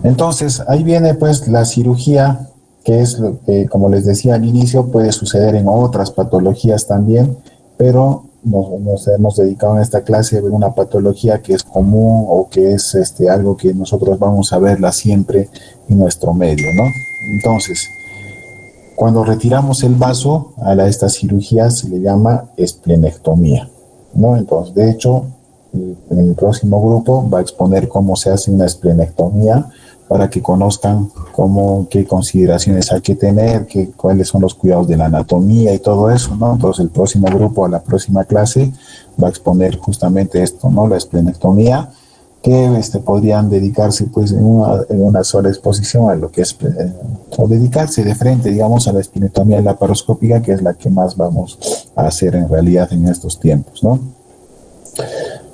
S1: Entonces, ahí viene pues la cirugía, que es lo que, como les decía al inicio, puede suceder en otras patologías también, pero nos hemos dedicado en esta clase a ver una patología que es común o que es algo que nosotros vamos a verla siempre en nuestro medio, ¿no? Entonces, cuando retiramos el vaso, esta cirugía se le llama esplenectomía, ¿no? Entonces, de hecho, en el próximo grupo va a exponer cómo se hace una esplenectomía para que conozcan qué consideraciones hay que tener, cuáles son los cuidados de la anatomía y todo eso, ¿no? Entonces, el próximo grupo, a la próxima clase, va a exponer justamente esto, ¿no? La esplenectomía, que podrían dedicarse pues en una sola exposición a lo que es, o dedicarse de frente, digamos, a la esplenectomía laparoscópica, que es la que más vamos a hacer en realidad en estos tiempos, ¿no?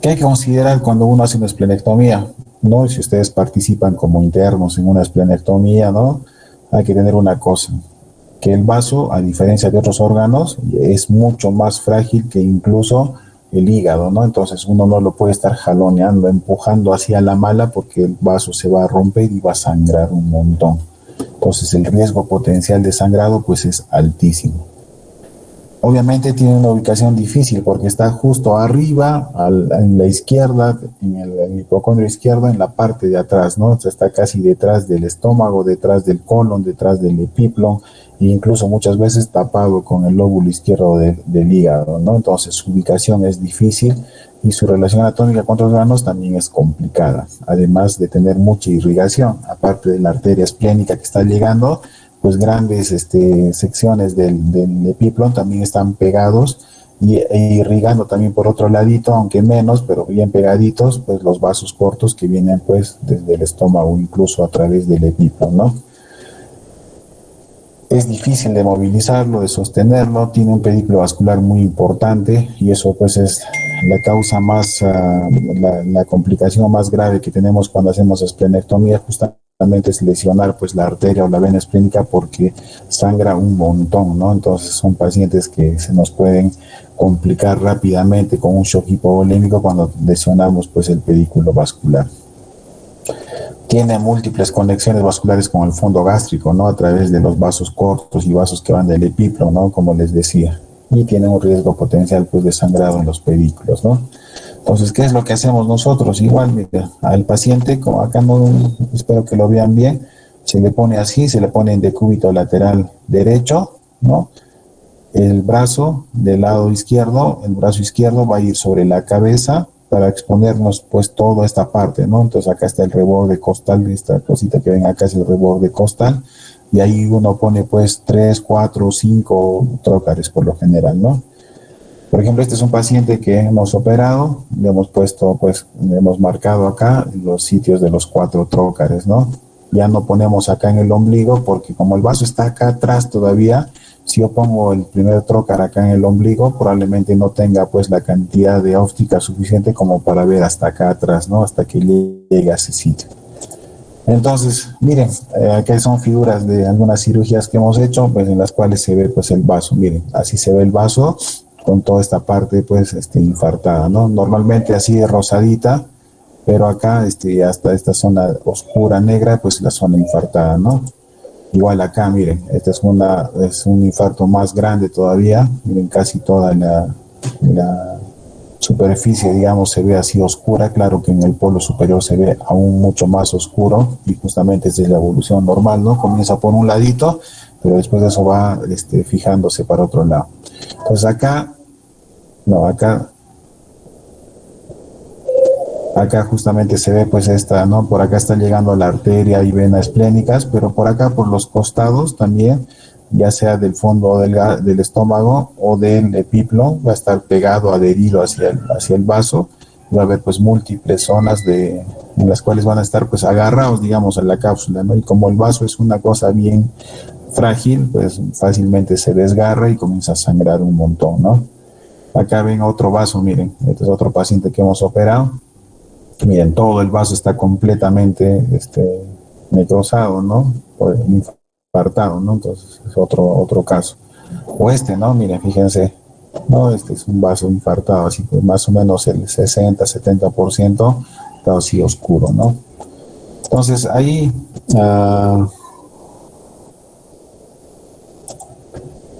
S1: ¿Qué hay que considerar cuando uno hace una esplenectomía? ¿No? Si ustedes participan como internos en una esplenectomía, ¿no? Hay que tener una cosa, que el vaso, a diferencia de otros órganos, es mucho más frágil que incluso el hígado, ¿no? Entonces uno no lo puede estar jaloneando, empujando hacia la mala porque el vaso se va a romper y va a sangrar un montón. Entonces el riesgo potencial de sangrado pues es altísimo. Obviamente tiene una ubicación difícil porque está justo arriba, en la izquierda, en el hipocondrio izquierdo, en la parte de atrás, ¿no? O sea, está casi detrás del estómago, detrás del colon, detrás del epiplon, e incluso muchas veces tapado con el lóbulo izquierdo del hígado, ¿no? Entonces su ubicación es difícil y su relación anatómica con otros órganos también es complicada, además de tener mucha irrigación, aparte de la arteria esplénica que está llegando, pues grandes secciones del epiplon también están pegados e irrigando también por otro ladito, aunque menos, pero bien pegaditos, pues los vasos cortos que vienen pues desde el estómago, incluso a través del epiplon, ¿no? Es difícil de movilizarlo, de sostenerlo, tiene un pedículo vascular muy importante y eso pues es la causa más, la complicación más grave que tenemos cuando hacemos esplenectomía, justamente es lesionar pues la arteria o la vena esplénica porque sangra un montón, ¿no? Entonces son pacientes que se nos pueden complicar rápidamente con un shock hipovolémico cuando lesionamos pues el pedículo vascular. Tiene múltiples conexiones vasculares con el fondo gástrico, ¿no? A través de los vasos cortos y vasos que van del epiplon, ¿no? Como les decía. Y tiene un riesgo potencial pues de sangrado en los pedículos, ¿no? Entonces, ¿qué es lo que hacemos nosotros? Igual, mira, al paciente, como acá no, espero que lo vean bien, se le pone así, se le pone en decúbito lateral derecho, ¿no? El brazo del lado izquierdo, el brazo izquierdo va a ir sobre la cabeza para exponernos pues toda esta parte, ¿no? Entonces acá está el reborde costal, esta cosita que ven acá es el reborde costal, y ahí uno pone pues 3, 4, 5 trócares por lo general, ¿no? Por ejemplo, este es un paciente que hemos operado, le hemos puesto, pues, le hemos marcado acá los sitios de los 4 trócares, ¿no? Ya no ponemos acá en el ombligo porque como el vaso está acá atrás todavía, si yo pongo el primer trócar acá en el ombligo, probablemente no tenga pues la cantidad de óptica suficiente como para ver hasta acá atrás, ¿no? Hasta que llegue a ese sitio. Entonces, miren, acá son figuras de algunas cirugías que hemos hecho, pues en las cuales se ve pues el vaso, miren, así se ve el vaso con toda esta parte pues infartada, ¿no? Normalmente así de rosadita, pero acá hasta esta zona oscura negra, pues la zona infartada, ¿no? Igual acá, miren, esta es un infarto más grande todavía, miren, casi toda la superficie, digamos, se ve así oscura, claro que en el polo superior se ve aún mucho más oscuro y justamente esa es la evolución normal, ¿no? Comienza por un ladito, pero después de eso va fijándose para otro lado. Entonces acá justamente se ve pues esta, ¿no? Por acá está llegando la arteria y vena esplénicas, pero por acá por los costados también, ya sea del fondo del estómago o del epiplon, va a estar pegado, adherido hacia el vaso, va a haber pues múltiples zonas en las cuales van a estar pues agarrados, digamos, a la cápsula, ¿no? Y como el vaso es una cosa bien frágil, pues fácilmente se desgarra y comienza a sangrar un montón, ¿no? Acá ven otro vaso, miren, este es otro paciente que hemos operado. Miren, todo el vaso está completamente necrosado, ¿no? Infartado, ¿no? Entonces es otro caso. O ¿no? Miren, fíjense, ¿no? Este es un vaso infartado, así pues más o menos el 60-70% está así oscuro, ¿no? Entonces ahí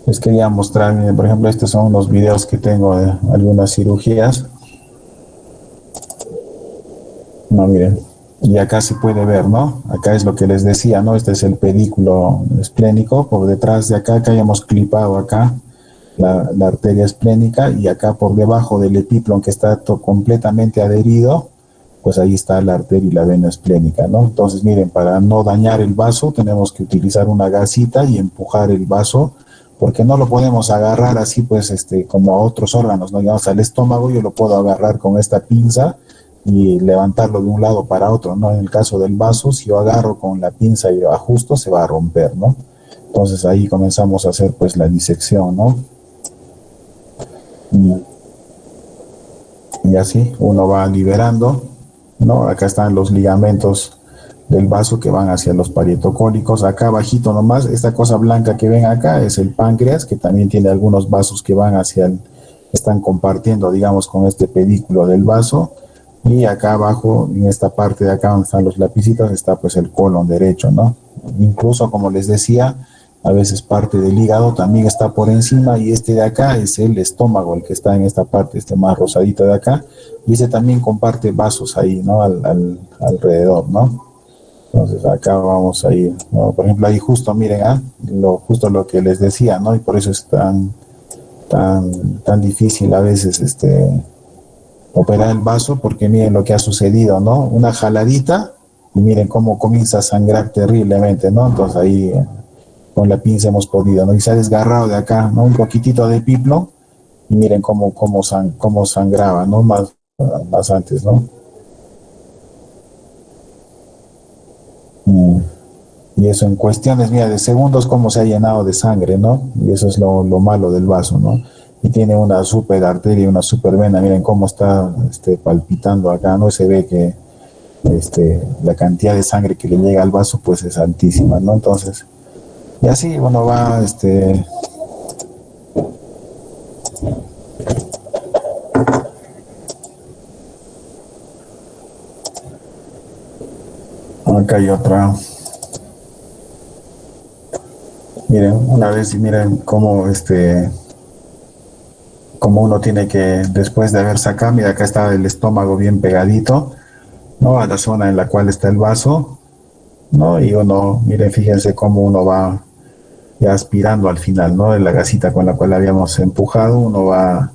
S1: les quería mostrar, miren, por ejemplo, estos son unos videos que tengo de algunas cirugías. No, miren, y acá se puede ver, ¿no? Acá es lo que les decía, ¿no? Este es el pedículo esplénico, por detrás de acá hayamos clipado acá la arteria esplénica y acá por debajo del epiplon que está completamente adherido, pues ahí está la arteria y la vena esplénica, ¿no? Entonces, miren, para no dañar el vaso tenemos que utilizar una gasita y empujar el vaso, porque no lo podemos agarrar así, pues, como a otros órganos, ¿no? Digamos, al estómago yo lo puedo agarrar con esta pinza y levantarlo de un lado para otro, ¿no? En el caso del vaso, si yo agarro con la pinza y lo ajusto, se va a romper, ¿no? Entonces ahí comenzamos a hacer pues la disección, ¿no? Y así uno va liberando, ¿no? Acá están los ligamentos del vaso que van hacia los parietocólicos. Acá abajito nomás, esta cosa blanca que ven acá es el páncreas, que también tiene algunos vasos que van hacia el, están compartiendo, digamos, con este pedículo del vaso. Y acá abajo, en esta parte de acá donde están los lapicitos, está pues el colon derecho, ¿no? Incluso, como les decía, a veces parte del hígado también está por encima, y este de acá es el estómago, el que está en esta parte, este más rosadito de acá, y ese también comparte vasos ahí, ¿no? Alrededor, ¿no? Entonces acá vamos a ir, ¿no? Por ejemplo, ahí justo, miren, justo lo que les decía, ¿no? Y por eso es tan difícil a veces operar el vaso, porque miren lo que ha sucedido, ¿no? Una jaladita y miren cómo comienza a sangrar terriblemente, ¿no? Entonces ahí con la pinza hemos podido, ¿no? Y se ha desgarrado de acá, ¿no? Un poquitito de piplo y miren cómo sangraba, ¿no? Más antes, ¿no? Y eso en cuestiones, mira, de segundos cómo se ha llenado de sangre, ¿no? Y eso es lo malo del vaso, ¿no? Y tiene una super arteria, una super vena, miren cómo está palpitando acá, ¿no? Se ve que la cantidad de sangre que le llega al vaso pues es altísima, ¿no? Entonces, y así uno va, acá hay otra. Miren, una vez, y miren cómo como uno tiene que, después de haber sacado, mira, acá está el estómago bien pegadito, ¿no? A la zona en la cual está el vaso, ¿no? Y uno, miren, fíjense cómo uno va ya aspirando al final, ¿no? De la gasita con la cual habíamos empujado, uno va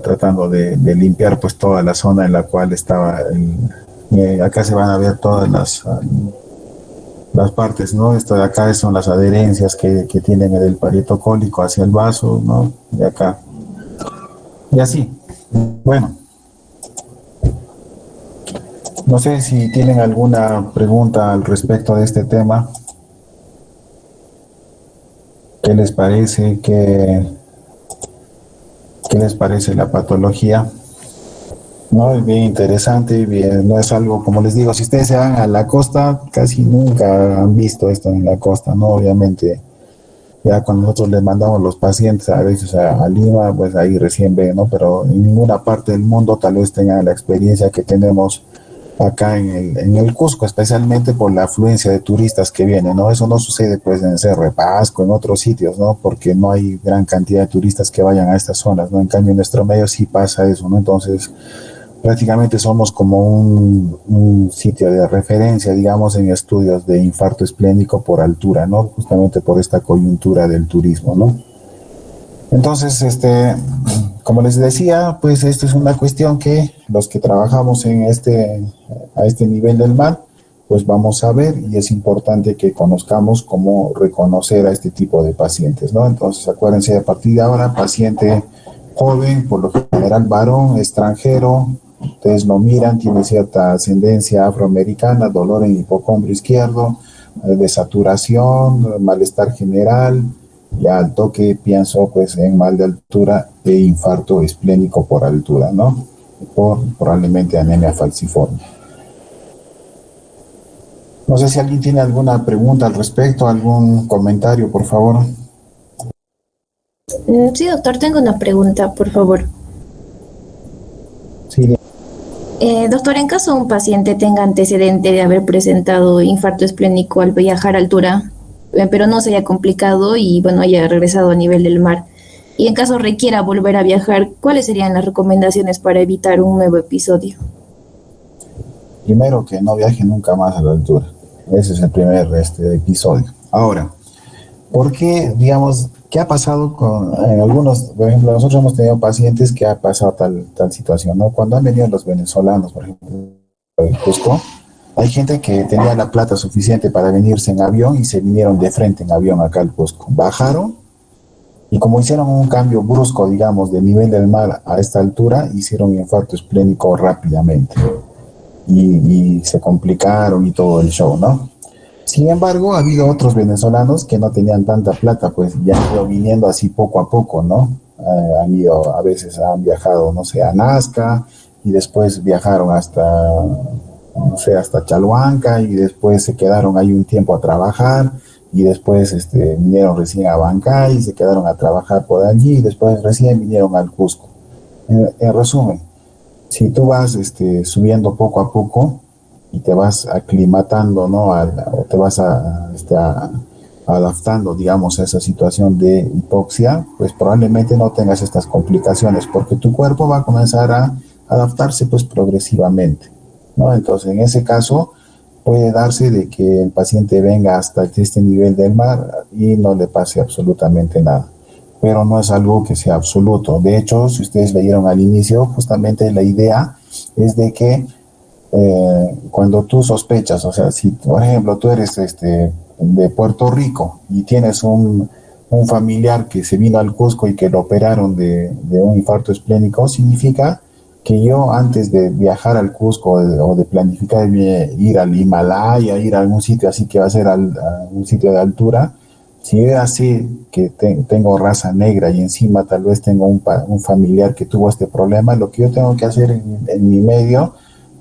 S1: tratando de limpiar pues toda la zona en la cual estaba acá se van a ver todas las partes, ¿no? Esto de acá son las adherencias que tienen el parietocólico hacia el vaso, ¿no? De acá. Y así. Bueno. No sé si tienen alguna pregunta al respecto de este tema. ¿Qué les parece? ¿Qué les parece la patología? No, es bien interesante, bien, no es algo, como les digo, si ustedes se van a la costa, casi nunca han visto esto en la costa, ¿no? Obviamente, ya cuando nosotros les mandamos los pacientes a veces a Lima, pues ahí recién ven, ¿no? Pero en ninguna parte del mundo tal vez tengan la experiencia que tenemos acá en el Cusco, especialmente por la afluencia de turistas que vienen, ¿no? Eso no sucede pues en Cerro de Pasco, en otros sitios, ¿no? Porque no hay gran cantidad de turistas que vayan a estas zonas, ¿no? En cambio en nuestro medio sí pasa eso, ¿no? Entonces prácticamente somos como un sitio de referencia, digamos, en estudios de infarto esplénico por altura, ¿no? Justamente por esta coyuntura del turismo, ¿no? Entonces, como les decía, pues esto es una cuestión que los que trabajamos a este nivel del mar, pues vamos a ver, y es importante que conozcamos cómo reconocer a este tipo de pacientes, ¿no? Entonces, acuérdense, a partir de ahora, paciente joven, por lo general varón, extranjero, ustedes lo miran, tiene cierta ascendencia afroamericana, dolor en hipocondrio izquierdo, desaturación, malestar general, ya al toque pienso pues en mal de altura e infarto esplénico por altura, ¿no? Probablemente anemia falciforme. No sé si alguien tiene alguna pregunta al respecto, algún comentario, por favor.
S3: Sí, doctor, tengo una pregunta, por favor.
S1: Sí.
S3: Doctor, en caso un paciente tenga antecedente de haber presentado infarto esplénico al viajar a altura, pero no se haya complicado y, bueno, haya regresado a nivel del mar, y en caso requiera volver a viajar, ¿cuáles serían las recomendaciones para evitar un nuevo episodio?
S1: Primero, que no viaje nunca más a la altura. Ese es el primer episodio. Ahora, ¿por qué, digamos, qué ha pasado en algunos, por ejemplo, nosotros hemos tenido pacientes que ha pasado tal situación, ¿no? Cuando han venido los venezolanos, por ejemplo, del Cusco, hay gente que tenía la plata suficiente para venirse en avión y se vinieron de frente en avión acá al Cusco. Bajaron y como hicieron un cambio brusco, digamos, de nivel del mar a esta altura, hicieron infarto esplénico rápidamente. Y se complicaron y todo el show, ¿no? Sin embargo, ha habido otros venezolanos que no tenían tanta plata, pues ya han ido viniendo así poco a poco, ¿no? han ido, a veces han viajado, no sé, a Nazca, y después viajaron hasta, no sé, hasta Chalhuanca, y después se quedaron ahí un tiempo a trabajar, y después vinieron recién a Bancay, y se quedaron a trabajar por allí, y después recién vinieron al Cusco. En resumen, si tú vas subiendo poco a poco y te vas aclimatando, ¿no? O te vas adaptando, digamos, a esa situación de hipoxia, pues probablemente no tengas estas complicaciones, porque tu cuerpo va a comenzar a adaptarse pues progresivamente, ¿no? Entonces, en ese caso, puede darse de que el paciente venga hasta este nivel del mar y no le pase absolutamente nada, pero no es algo que sea absoluto. De hecho, si ustedes leyeron al inicio, justamente la idea es de que cuando tú sospechas, o sea, si por ejemplo tú eres de Puerto Rico y tienes un familiar que se vino al Cusco y que lo operaron de un infarto esplénico, significa que yo antes de viajar al Cusco o de planificar ir al Himalaya, ir a algún sitio así que va a ser a un sitio de altura, si yo ya sé que tengo raza negra y encima tal vez tengo un familiar que tuvo este problema, lo que yo tengo que hacer en mi medio,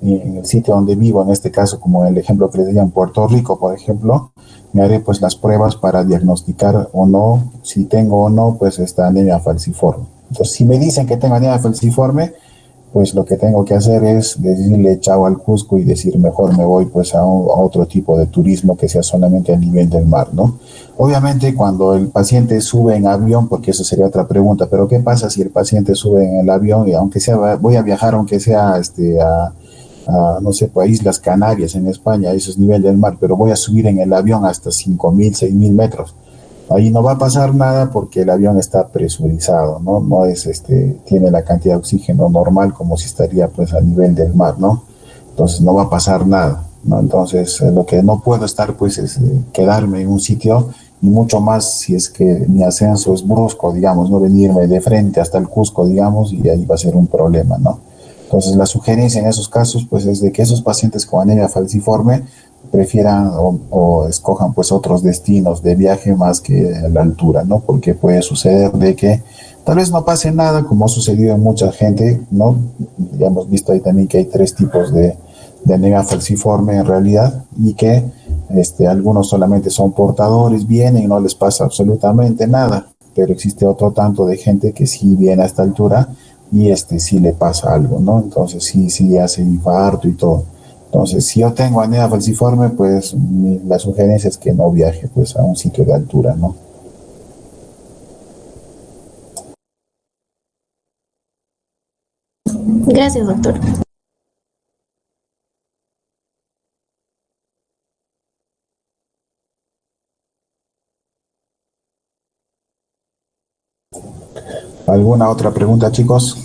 S1: en el sitio donde vivo, en este caso, como el ejemplo que les decía en Puerto Rico, por ejemplo, me haré pues las pruebas para diagnosticar o no, si tengo o no, pues esta anemia falciforme. Entonces, si me dicen que tengo anemia falciforme, pues lo que tengo que hacer es decirle chao al Cusco y decir mejor me voy pues a otro tipo de turismo que sea solamente a nivel del mar, ¿no? Obviamente cuando el paciente sube en avión, porque eso sería otra pregunta, pero ¿qué pasa si el paciente sube en el avión y aunque sea, voy a viajar aunque sea no sé, pues a Islas Canarias en España, eso es nivel del mar, pero voy a subir en el avión hasta 5.000, 6.000 metros? Ahí no va a pasar nada porque el avión está presurizado, ¿no? No es, tiene la cantidad de oxígeno normal como si estaría pues a nivel del mar, ¿no? Entonces no va a pasar nada, ¿no? Entonces lo que no puedo estar pues es quedarme en un sitio y mucho más si es que mi ascenso es brusco, digamos, no venirme de frente hasta el Cusco, digamos, y ahí va a ser un problema, ¿no? Entonces la sugerencia en esos casos pues es de que esos pacientes con anemia falciforme prefieran o escojan pues otros destinos de viaje más que la altura, ¿no? Porque puede suceder de que tal vez no pase nada, como ha sucedido en mucha gente, ¿no? Ya hemos visto ahí también que hay tres tipos de anemia falciforme en realidad y que algunos solamente son portadores, vienen y no les pasa absolutamente nada, pero existe otro tanto de gente que sí viene a esta altura y sí le pasa algo, ¿no? Entonces sí hace infarto y todo. Entonces, si yo tengo anemia falciforme, pues la sugerencia es que no viaje pues a un sitio de altura, ¿no?
S3: Gracias, doctor.
S1: ¿Alguna otra pregunta, chicos?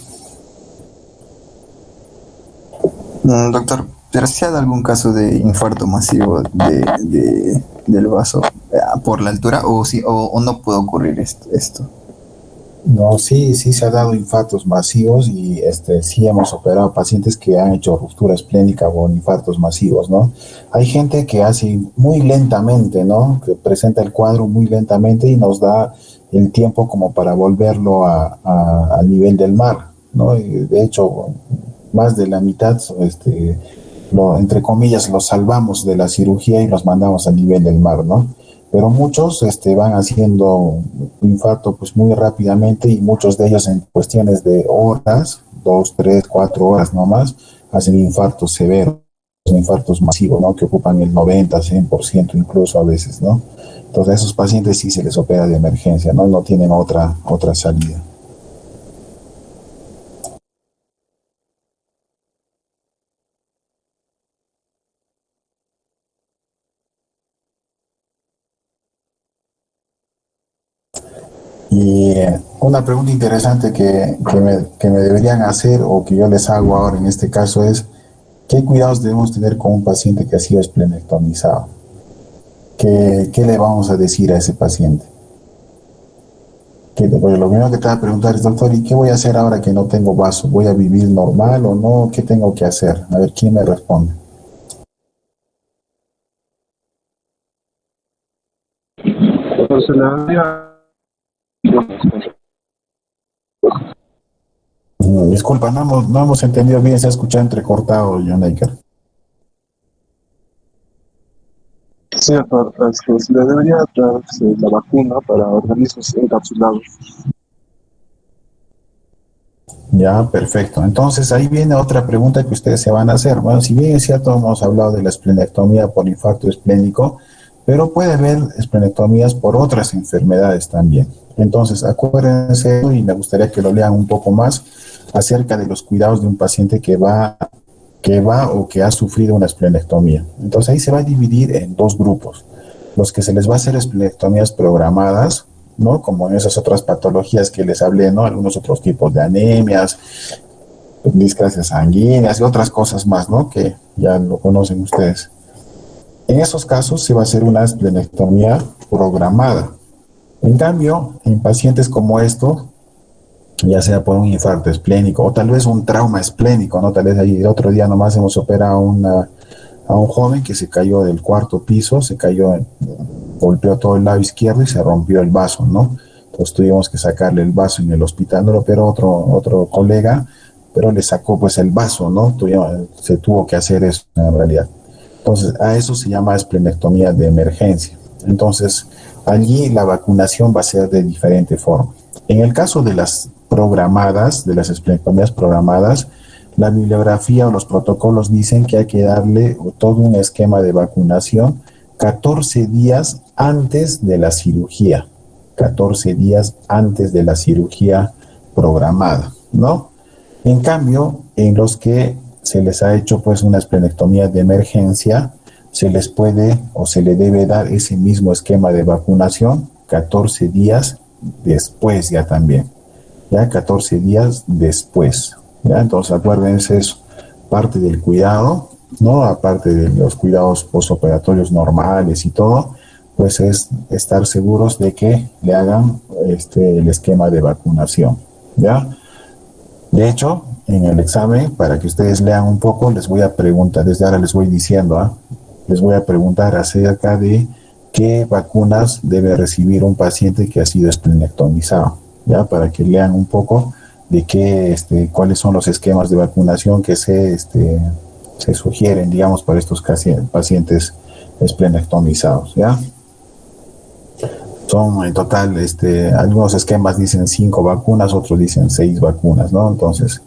S5: Doctor, ¿pero si ha dado algún caso de infarto masivo del vaso por la altura o, si, o no puede ocurrir esto?
S1: No, sí se ha dado infartos masivos y sí hemos operado pacientes que han hecho ruptura esplénica con infartos masivos, ¿no? Hay gente que hace muy lentamente, ¿no? Que presenta el cuadro muy lentamente y nos da el tiempo como para volverlo al nivel del mar, ¿no? Y de hecho, más de la mitad, entre comillas, los salvamos de la cirugía y los mandamos al nivel del mar, ¿no? Pero muchos van haciendo infarto pues muy rápidamente y muchos de ellos en cuestiones de horas, 2, 3, 4 horas nomás, hacen infartos severos, infartos masivos, ¿no? Que ocupan el 90, 100% incluso a veces, ¿no? Entonces a esos pacientes sí se les opera de emergencia, ¿no? No tienen otra salida. Y una pregunta interesante que me deberían hacer o que yo les hago ahora en este caso es, ¿qué cuidados debemos tener con un paciente que ha sido esplenectomizado? ¿Qué le vamos a decir a ese paciente? Porque lo primero que te va a preguntar es, doctor, ¿y qué voy a hacer ahora que no tengo vaso? ¿Voy a vivir normal o no? ¿Qué tengo que hacer? A ver, ¿quién me responde?
S4: Entonces, la
S1: Disculpa, no hemos entendido bien, se ha escuchado entrecortado, John Aker.
S4: Sí, doctor, se le debería darse la vacuna para organismos encapsulados.
S1: Ya, perfecto. Entonces ahí viene otra pregunta que ustedes se van a hacer. Bueno, si bien es cierto, hemos hablado de la esplenectomía por infarto esplénico, pero puede haber esplenectomías por otras enfermedades también. Entonces, acuérdense, y me gustaría que lo lean un poco más acerca de los cuidados de un paciente que va o que ha sufrido una esplenectomía. Entonces ahí se va a dividir en dos grupos. Los que se les va a hacer esplenectomías programadas, ¿no? Como en esas otras patologías que les hablé, ¿no? Algunos otros tipos de anemias, discrasias sanguíneas y otras cosas más, ¿no? Que ya lo conocen ustedes. En esos casos se va a hacer una esplenectomía programada. En cambio, en pacientes como estos, ya sea por un infarto esplénico o tal vez un trauma esplénico, ¿no? Tal vez ahí el otro día nomás hemos operado a un joven que se cayó del cuarto piso, golpeó todo el lado izquierdo y se rompió el vaso, ¿no? Entonces tuvimos que sacarle el vaso en el hospital, no lo operó otro colega, pero le sacó pues el vaso, ¿no? Se tuvo que hacer eso en realidad. Entonces, a eso se llama esplenectomía de emergencia. Entonces, allí la vacunación va a ser de diferente forma. En el caso de las programadas, de las esplenectomías programadas, la bibliografía o los protocolos dicen que hay que darle todo un esquema de vacunación 14 días antes de la cirugía. 14 días antes de la cirugía programada, ¿no? En cambio, en los que se les ha hecho pues una esplenectomía de emergencia, se les puede o se le debe dar ese mismo esquema de vacunación 14 días después ya también, ya 14 días después, ¿ya? Entonces acuérdense eso, parte del cuidado, ¿no? Aparte de los cuidados postoperatorios normales y todo, pues es estar seguros de que le hagan el esquema de vacunación, ¿ya? De hecho, en el examen, para que ustedes lean un poco, les voy a preguntar, desde ahora les voy diciendo, les voy a preguntar acerca de qué vacunas debe recibir un paciente que ha sido esplenectomizado, ya, para que lean un poco de qué, cuáles son los esquemas de vacunación que se sugieren, digamos, para estos pacientes esplenectomizados, ya. Son en total, algunos esquemas dicen 5 vacunas, otros dicen 6 vacunas, ¿no? Entonces,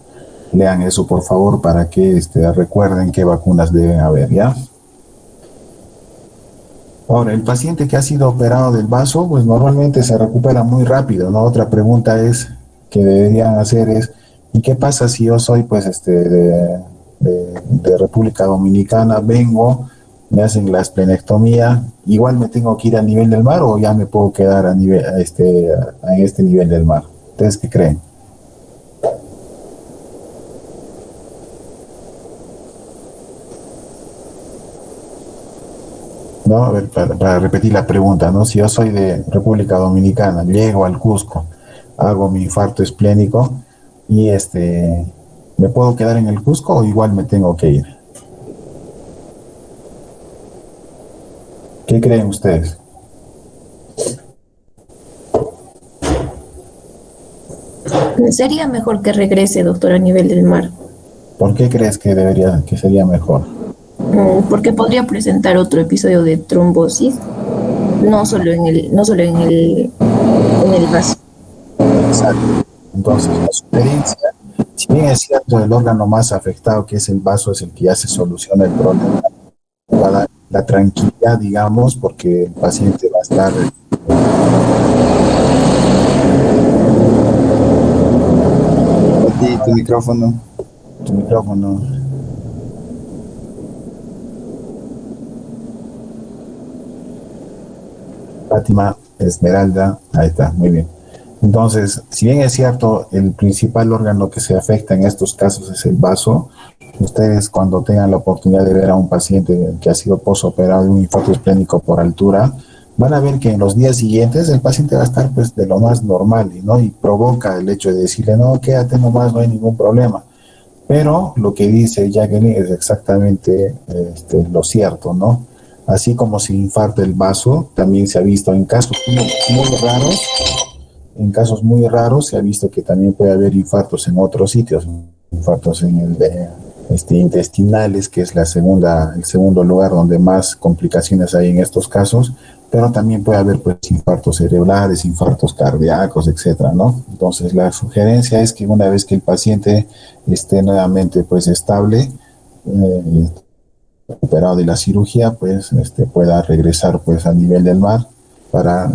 S1: lean eso por favor para que recuerden qué vacunas deben haber, ¿ya? Ahora, el paciente que ha sido operado del vaso, pues normalmente se recupera muy rápido, ¿no? Otra pregunta que deberían hacer es, ¿y qué pasa si yo soy, pues, de República Dominicana, vengo, me hacen la esplenectomía, igual me tengo que ir a nivel del mar o ya me puedo quedar en este nivel del mar? ¿Ustedes qué creen? ¿No? A ver, para repetir la pregunta, ¿no? Si yo soy de República Dominicana, llego al Cusco, hago mi infarto esplénico y ¿me puedo quedar en el Cusco o igual me tengo que ir? ¿Qué creen ustedes?
S3: Sería mejor que regrese, doctor, a nivel del mar.
S1: ¿Por qué crees que sería mejor?
S3: Porque podría presentar otro episodio de trombosis, no solo en el vaso.
S1: Exacto. Entonces, la sugerencia, si bien es cierto, el órgano más afectado, que es el vaso, es el que ya se soluciona el problema, va a dar la tranquilidad, digamos, porque el paciente va a estar...
S5: Tu micrófono.
S1: Tu micrófono. Fátima, Esmeralda, ahí está, muy bien. Entonces, si bien es cierto, el principal órgano que se afecta en estos casos es el vaso, ustedes cuando tengan la oportunidad de ver a un paciente que ha sido posoperado de un infarto esplénico por altura, van a ver que en los días siguientes el paciente va a estar pues de lo más normal, ¿no? Y provoca el hecho de decirle, no, quédate nomás, no hay ningún problema. Pero lo que dice Jacqueline es exactamente lo cierto, ¿no? Así como se infarta el vaso, también se ha visto en casos muy raros, en casos muy raros se ha visto que también puede haber infartos en otros sitios, infartos en el intestinales, que es el segundo lugar donde más complicaciones hay en estos casos, pero también puede haber pues infartos cerebrales, infartos cardíacos, etcétera, ¿no? Entonces la sugerencia es que una vez que el paciente esté nuevamente pues estable, recuperado de la cirugía, pues pueda regresar pues a nivel del mar para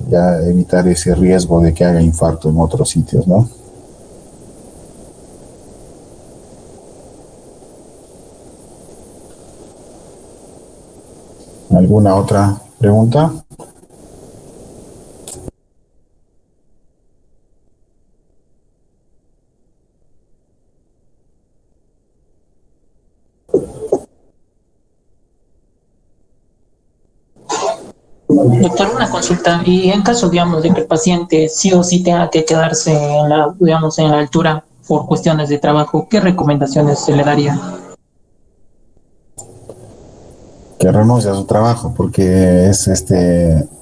S1: ya evitar ese riesgo de que haga infarto en otros sitios, ¿no? ¿Alguna otra pregunta?
S6: Doctor, una consulta. Y en caso, digamos, de que el paciente sí o sí tenga que quedarse en la, digamos, en la altura por cuestiones de trabajo, ¿qué recomendaciones se le daría?
S1: Que renuncie a su trabajo, porque es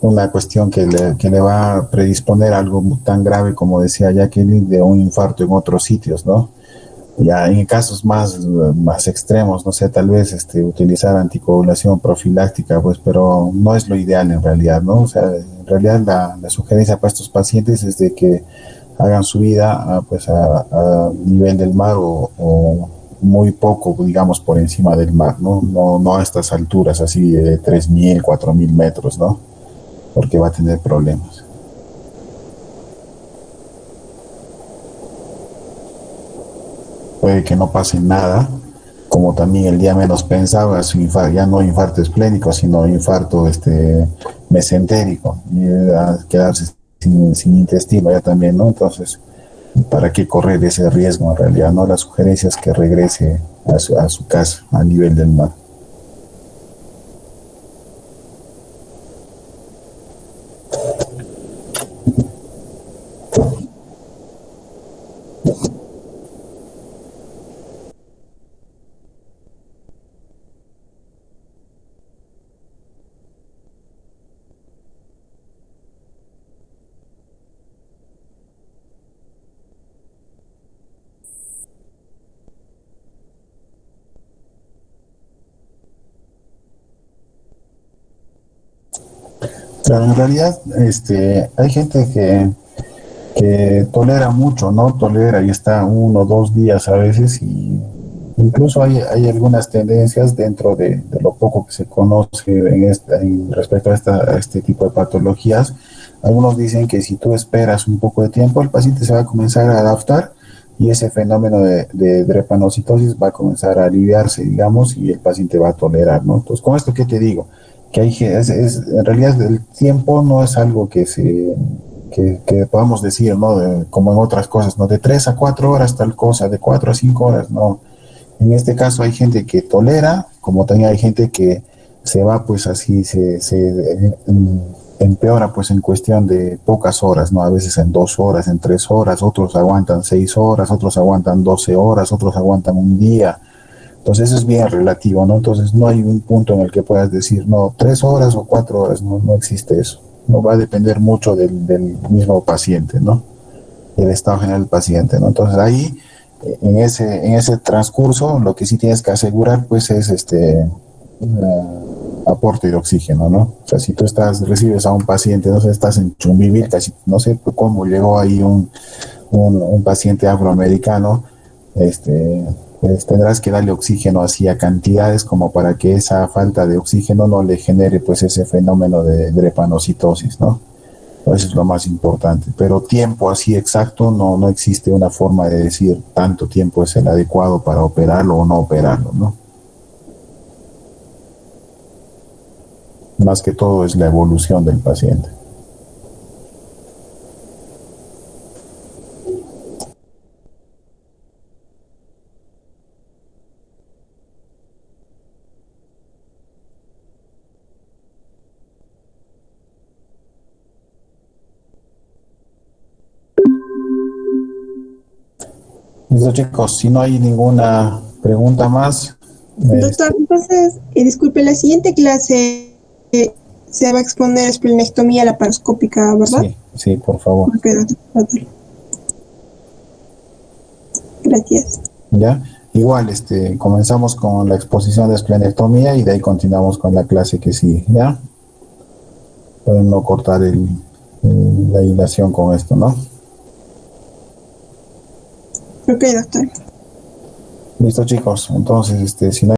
S1: una cuestión que le va a predisponer a algo tan grave como decía Jacqueline, de un infarto en otros sitios, ¿no? Ya en casos más extremos, no sé, tal vez utilizar anticoagulación profiláctica, pues, pero no es lo ideal en realidad, ¿no? O sea, en realidad la sugerencia para estos pacientes es de que hagan su vida pues a nivel del mar o muy poco, digamos, por encima del mar, ¿no? No a estas alturas así de 3.000, 4.000 metros, ¿no? Porque va a tener problemas. Puede que no pase nada, como también el día menos pensaba, ya no infarto esplénico, sino infarto mesentérico, y a quedarse sin intestino ya también, ¿no? Entonces, ¿para qué correr ese riesgo en realidad? No, la sugerencia es que regrese a su casa, a nivel del mar. Claro, en realidad, hay gente que tolera mucho, ¿no? Tolera y está 1 o 2 días a veces, y incluso hay algunas tendencias dentro de lo poco que se conoce respecto a este tipo de patologías. Algunos dicen que si tú esperas un poco de tiempo, el paciente se va a comenzar a adaptar y ese fenómeno de drepanocitosis va a comenzar a aliviarse, digamos, y el paciente va a tolerar, ¿no? Entonces, ¿con esto qué te digo? Que en realidad el tiempo no es algo que podamos decir, ¿no? Como en otras cosas, ¿no? De 3 a 4 horas tal cosa, de 4 a 5 horas, no. En este caso hay gente que tolera, como también hay gente que se va pues así, empeora pues en cuestión de pocas horas, ¿no? A veces en 2 horas, en 3 horas, otros aguantan 6 horas, otros aguantan 12 horas, otros aguantan un día. Entonces eso es bien relativo, ¿no? Entonces no hay un punto en el que puedas decir, no, 3 horas o 4 horas, no existe eso. No va a depender mucho del mismo paciente, ¿no? El estado general del paciente, ¿no? Entonces ahí, en ese transcurso, lo que sí tienes que asegurar, pues, es aporte de oxígeno, ¿no? O sea, si tú recibes a un paciente, no sé, estás en Chumbivir, casi, no sé cómo llegó ahí un paciente afroamericano, pues tendrás que darle oxígeno así a cantidades como para que esa falta de oxígeno no le genere pues ese fenómeno de drepanocitosis, ¿no? Eso es lo más importante. Pero tiempo así exacto no existe una forma de decir tanto tiempo es el adecuado para operarlo o no operarlo, ¿no? Más que todo es la evolución del paciente. Listo, chicos, si no hay ninguna pregunta más.
S2: Doctor, entonces, disculpe, la siguiente clase se va a exponer esplenectomía laparoscópica, ¿verdad?
S1: Sí, sí, por favor.
S2: Ok, doctor. Gracias.
S1: ¿Ya? Igual, comenzamos con la exposición de esplenectomía y de ahí continuamos con la clase que sigue, ¿ya? Para no cortar la hilación con esto, ¿no?
S2: Ok, doctor.
S1: Listo, chicos. Entonces, si no